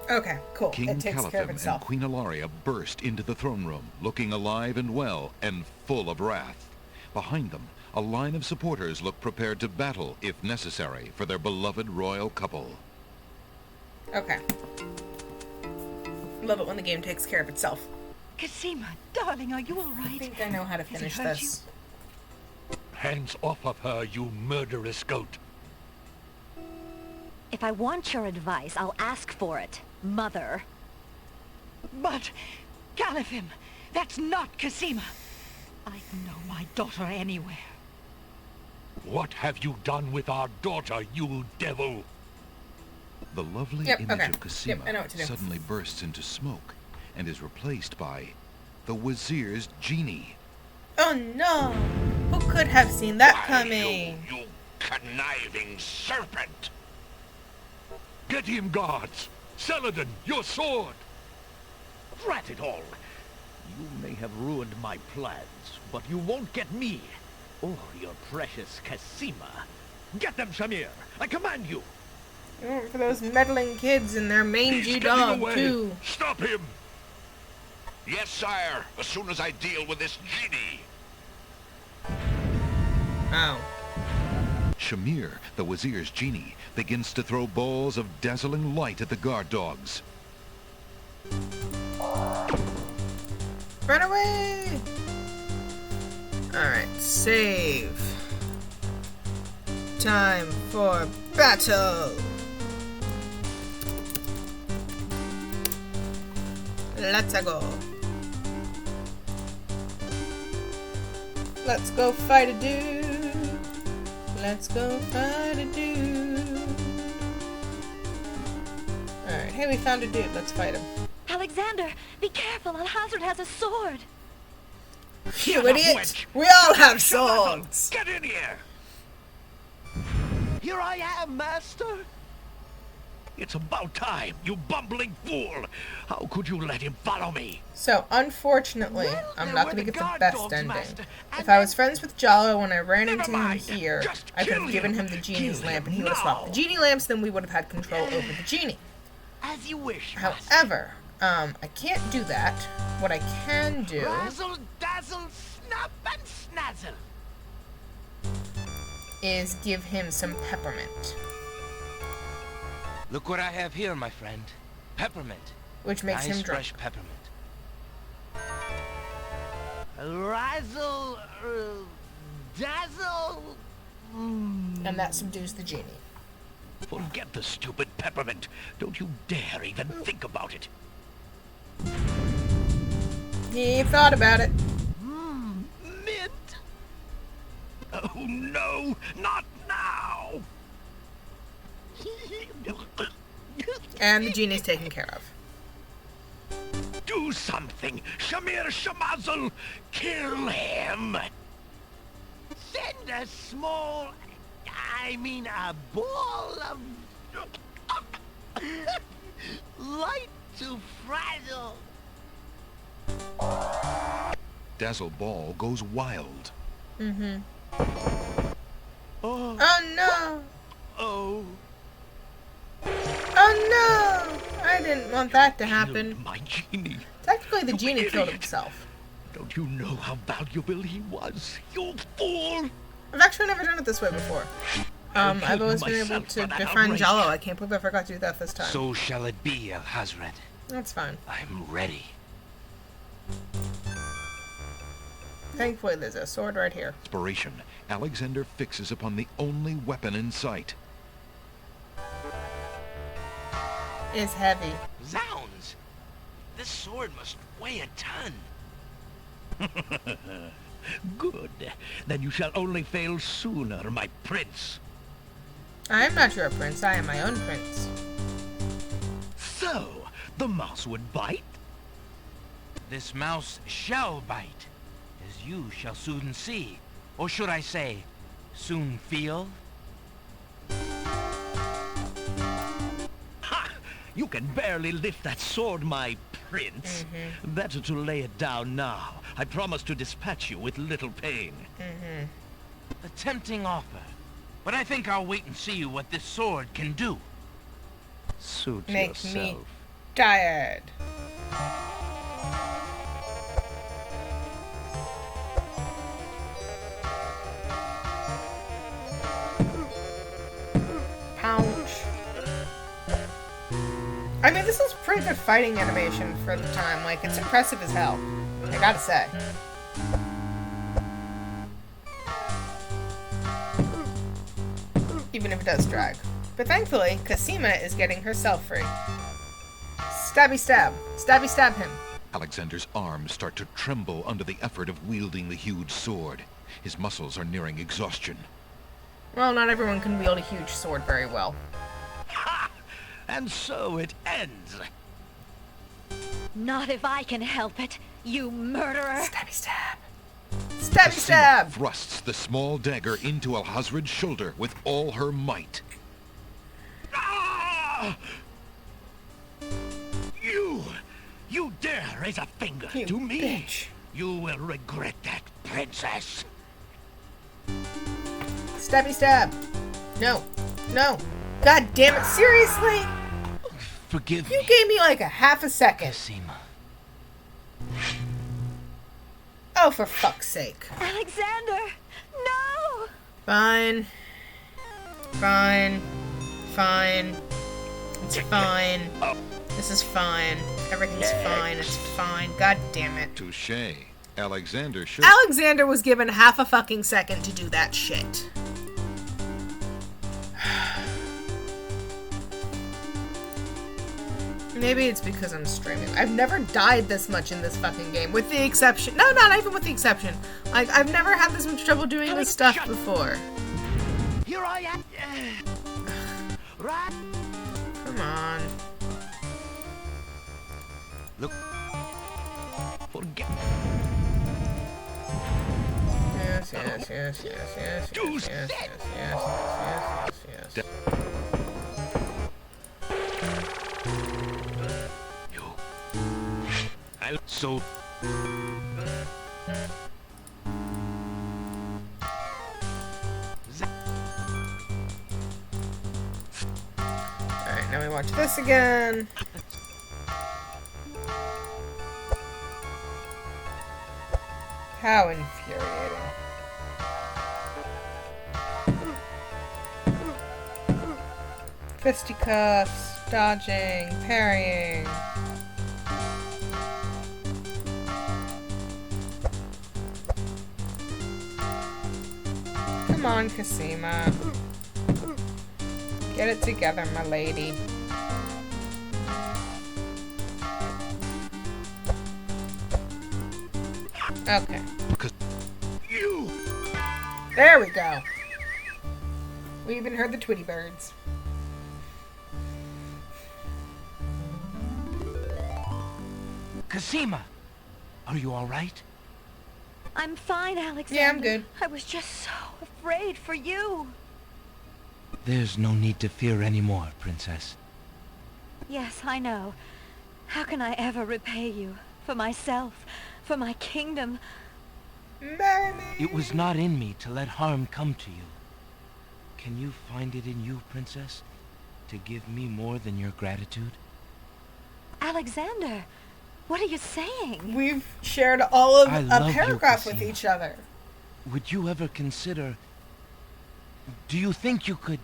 Okay, cool. King It takes care of Caliphim and itself. Queen Alaria burst into the throne room, looking alive and well, and full of wrath. Behind them, a line of supporters look prepared to battle, if necessary, for their beloved royal couple. Okay. Love it when the game takes care of itself. Cassima, darling, are you all right? I think I know how to finish this. hands off of her, you murderous goat. If I want your advice, I'll ask for it, Mother. But, Califim, that's not Cassima. I'd know my daughter anywhere. What have you done with our daughter, you devil? The lovely image of Cassima suddenly bursts into smoke and is replaced by the Wazir's genie. Oh no! Who could have seen that coming? You conniving serpent! Get him, guards! Saladin, your sword! Drat it all! You may have ruined my plans, but you won't get me, or your precious Cassima. Get them, Shamir! I command you! For those meddling kids and their mangy dog, too. Stop him! Yes, sire, as soon as I deal with this genie. Oh. Shamir, the Wazir's genie, begins to throw balls of dazzling light at the guard dogs. Run away! Alright, save. Time for battle! Let's go. Let's go fight a dude. Let's go fight a dude. Alright, hey, we found a dude. Let's fight him. Alexander, be careful. Alhazred has a sword. You idiot! We all have swords! Get in here! Here I am, Master! It's about time, you bumbling fool! How could you let him follow me? So, unfortunately, I'm not gonna get the best ending. If I was friends with Jalo when I ran into him here, I could have given him the genie's lamp and he would have swapped the genie lamps, then we would have had control over the genie. As you wish, However, I can't do that. What I can do... Razzle, dazzle, snap, and snazzle! ...is give him some peppermint. Look what I have here, my friend. Peppermint. Which makes him drunk. Fresh peppermint. Razzle, dazzle... And that subdues the genie. Forget the stupid peppermint. Don't you dare even think about it. He thought about it. Mint? Oh no, not now! And the genie's taken care of. Do something! Shamir Shamazel! Kill him! Send a small... I mean a ball of... light to frazzle! Dazzle Ball goes wild. Mm-hmm. Oh no! Oh. Oh no! I didn't want that to happen. My genie. Technically, the genie killed himself. Don't you know how valuable he was, you fool? I've actually never done it this way before. I've always been able to befriend Jalo. I can't believe I forgot to do that this time. So shall it be, Alhazred. That's fine. I'm ready. Thankfully, there's a sword right here. Inspiration. Alexander fixes upon the only weapon in sight. It's heavy. Zounds! This sword must weigh a ton. Good. Then you shall only fail sooner, my prince. I am not your prince. I am my own prince. So, the mouse would bite? This mouse shall bite, as you shall soon see. Or should I say, soon feel? Ha! You can barely lift that sword, my prince. Better to lay it down now. I promise to dispatch you with little pain. A tempting offer. But I think I'll wait and see what this sword can do. Suit Make yourself. me tired. Pouch. I mean, this is pretty good fighting animation for the time. Like, it's impressive as hell. I gotta say. even if it does drag. But thankfully, Cosima is getting herself free. Stabby stab. Stabby stab him. Alexander's arms start to tremble under the effort of wielding the huge sword. His muscles are nearing exhaustion. Well, not everyone can wield a huge sword very well. Ha! And so it ends. Not if I can help it, you murderer! Stabby stab! Stabby stab! Thrusts the small dagger into Alhazred's shoulder with all her might. Ah! You dare raise a finger to me? Bitch. You will regret that, princess. Stabby stab! No. No. God damn it, seriously? Forgive me. You gave me like a half a second. Cosima. Oh, for fuck's sake. Alexander! No! Fine. Fine. Fine. It's fine. This is fine. Everything's fine. It's fine. God damn it. Touché. Alexander should... Alexander was given half a fucking second to do that shit. Maybe it's because I'm streaming. I've never died this much in this fucking game, with the exception... No, not even with the exception. Like, I've never had this much trouble doing this stuff before. Here I am. Right. Come on. Look. Forget. Yes, yes, yes, yes, yes, yes, yes, yes, yes, yes, yes. So... Alright, now we watch this again. How infuriating. Fisticuffs, dodging, parrying. Come on, Cosima. Get it together, my lady. Okay. There we go. We even heard the Tweety birds. Cosima! Are you alright? I'm fine, Alexander. Yeah, I'm good. I was just so afraid for you. There's no need to fear anymore, Princess. Yes, I know. How can I ever repay you? For myself, for my kingdom. Marry me. It was not in me to let harm come to you. Can you find it in you, Princess, to give me more than your gratitude? Alexander, what are you saying? We've shared all of I a love you, paragraph with Cosima. each other. Would you ever consider... Do you think you could...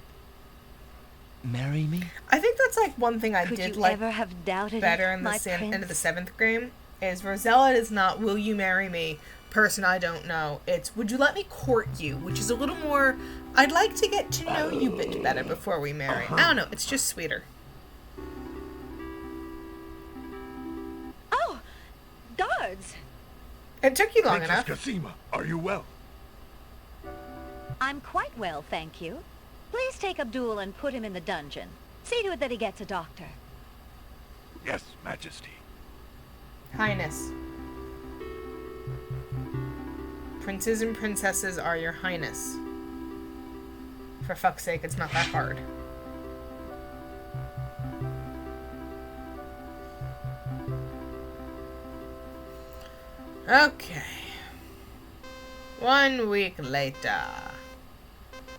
marry me? I think that's like one thing I Could did you like ever have doubted better it, in my the end of the prince? 7th game is Rosella is not will you marry me person I don't know. It's would you let me court you, which is a little more I'd like to get to know you a bit better before we marry. I don't know, it's just sweeter. Oh, guards! It took you long Princess enough. Cosima, are you well? I'm quite well, thank you. Please take Abdul and put him in the dungeon. See to it that he gets a doctor. Yes, Majesty. Highness. Princes and princesses are your highness. For fuck's sake, it's not that hard. Okay. 1 week later.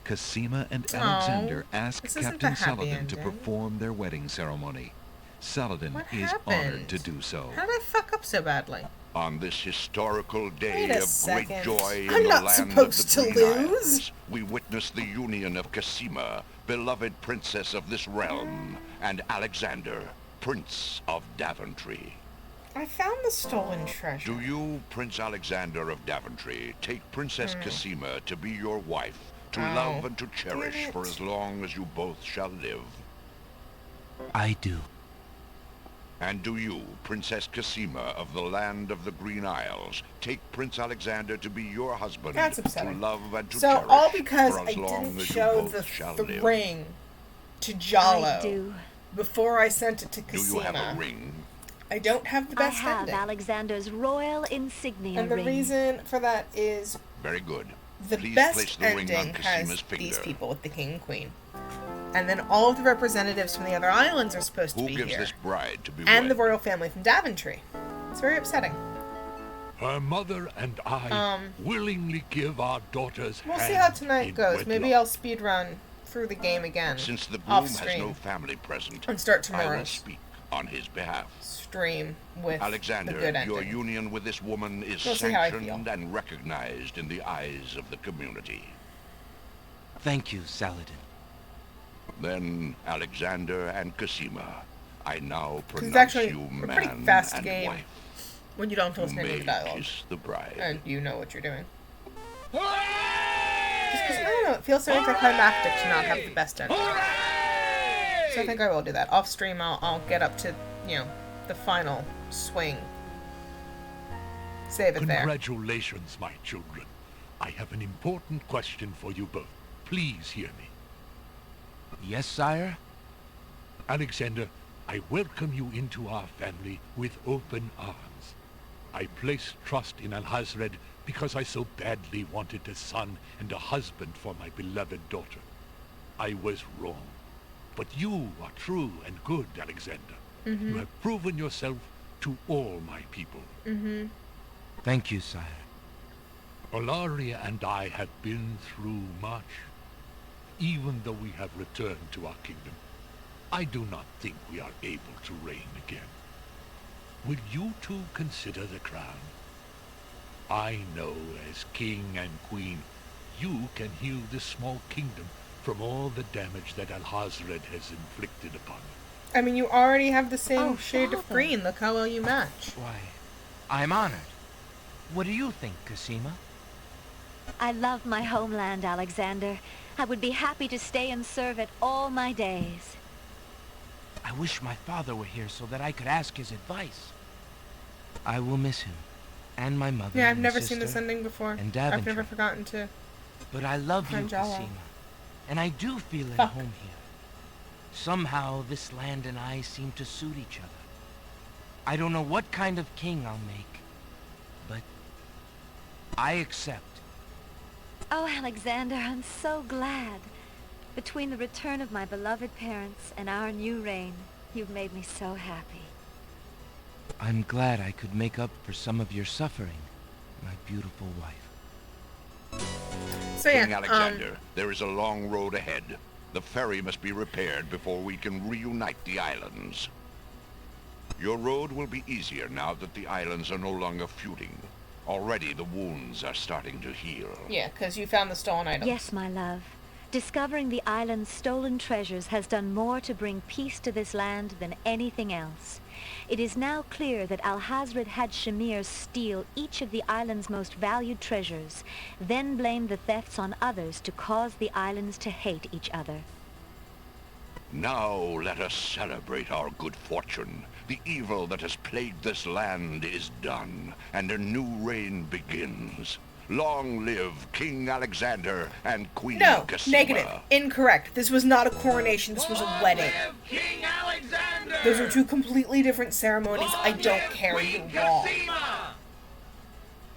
Cosima and Alexander ask this isn't Captain the happy Saladin to ending. perform their wedding ceremony. Saladin What is happened? honored to do so. How did I fuck up so badly? On this historical day Wait a of second. great joy in I'm the not land supposed of the to Green lose. Isles, we witness the union of Cosima, beloved princess of this realm, and Alexander, Prince of Daventry. I found the stolen treasure. Do you, Prince Alexander of Daventry, take Princess Cosima to be your wife to love and to cherish for as long as you both shall live. I do. And do you, Princess Cassima of the land of the Green Isles, take Prince Alexander to be your husband, That's to upsetting. love and to So cherish all because for I as long didn't as you show both the shall live? ring to Jalo I do. before I sent it to Do Cassima. you have a ring? I don't have the I best have ending. Alexander's royal insignia And the ring. reason for that is Very good. the Please best place the ring on ending has Cassima's finger. these people with the king and queen. And then all of the representatives from the other islands are supposed to Who be gives here. this bride to be And wed? the royal family from Daventry. It's very upsetting. Her mother and I willingly give our daughters We'll hand see how tonight in goes. wedlock. Maybe I'll speed run through the game again. Since the groom off has stream. no family present, And start I will tomorrow's speak on his behalf. stream with Alexander, the good your ending. union with this woman is We'll see how I feel. sanctioned and recognized in the eyes of the community. Thank you, Saladin. Then, Alexander and Cassima, I now it's pronounce actually you a man pretty fast and game wife. when you don't You listen to may the dialogue. kiss the bride. And you know what you're doing. Just because, I don't know, it feels so anticlimactic to not have the best ending. So I think I will do that. Off stream, I'll get up to, the final swing. Save it there. Congratulations, my children. I have an important question for you both. Please hear me. Yes, sire? Alexander, I welcome you into our family with open arms. I place trust in Alhazred because I so badly wanted a son and a husband for my beloved daughter. I was wrong. But you are true and good, Alexander. Mm-hmm. You have proven yourself to all my people. Mm-hmm. Thank you, sire. Olaria and I have been through much. Even though we have returned to our kingdom, I do not think we are able to reign again. Will you two consider the crown? I know as king and queen, you can heal this small kingdom from all the damage that Alhazred has inflicted upon it. I mean, you already have the same shade of Father. green. Look how well you match. Why, I'm honored. What do you think, Cassima? I love my homeland, Alexander. I would be happy to stay and serve it all my days. I wish my father were here so that I could ask his advice. I will miss him, and my mother. Yeah, I've and never sister, seen this ending before. And I've Daventry. never forgotten to. But I love you, Hanjala. Cassima, and I do feel at Fuck. home here. Somehow, this land and I seem to suit each other. I don't know what kind of king I'll make, but I accept. Oh, Alexander, I'm so glad. Between the return of my beloved parents and our new reign, you've made me so happy. I'm glad I could make up for some of your suffering, my beautiful wife. So yeah, King Alexander, there is a long road ahead. The ferry must be repaired before we can reunite the islands. Your road will be easier now that the islands are no longer feuding. Already the wounds are starting to heal. Yeah, because you found the stolen item. Yes, my love. Discovering the island's stolen treasures has done more to bring peace to this land than anything else. It is now clear that Alhazred had Shamir steal each of the island's most valued treasures, then blame the thefts on others to cause the islands to hate each other. Now let us celebrate our good fortune. The evil that has plagued this land is done, and a new reign begins. Long live King Alexander and Queen No, Cassima. negative, incorrect. This was not a coronation. This was a wedding. King Alexander! Those are two completely different ceremonies. I don't care. You're wrong.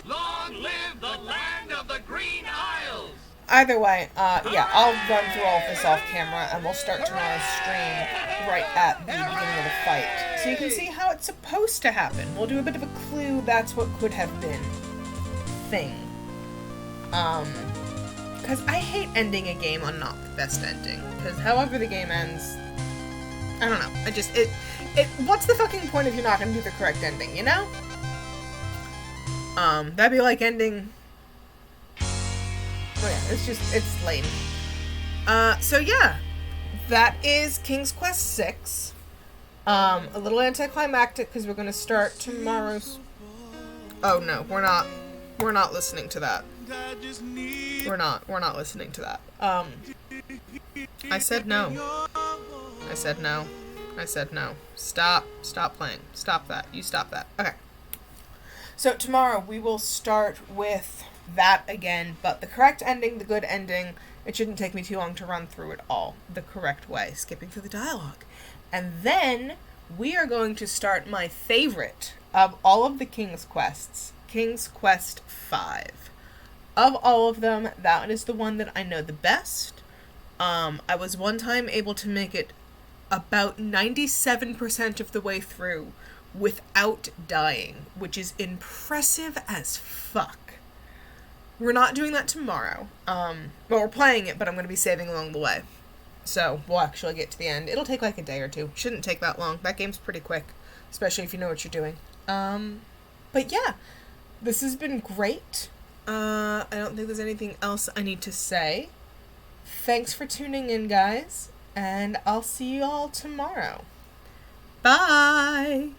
Long live the land of the Green Isles! Either way, yeah, I'll run through all of this off camera, and we'll start tomorrow's stream right at the beginning of the fight. So you can see how it's supposed to happen. We'll do a bit of a clue, that's what could have been thing. Because I hate ending a game on not the best ending. Because however the game ends, I don't know. What's the fucking point if you're not going to do the correct ending, you know? That'd be like ending... Oh yeah, it's lame. So yeah, that is King's Quest VI. A little anticlimactic because we're gonna start tomorrow's... Oh no, we're not listening to that. We're not listening to that. I said no. I said no. I said no. Stop playing. Stop that. You stop that. Okay. So tomorrow we will start with that again, but the correct ending, the good ending. It shouldn't take me too long to run through it all the correct way, skipping through the dialogue. And then we are going to start my favorite of all of the King's Quests, King's Quest V. Of all of them, that is the one that I know the best. I was one time able to make it about 97% of the way through without dying, which is impressive as fuck. We're not doing that tomorrow. Well, we're playing it, but I'm going to be saving along the way. So, we'll actually get to the end. It'll take like a day or two. Shouldn't take that long. That game's pretty quick, especially if you know what you're doing. But yeah, this has been great. I don't think there's anything else I need to say. Thanks for tuning in, guys, and I'll see you all tomorrow. Bye!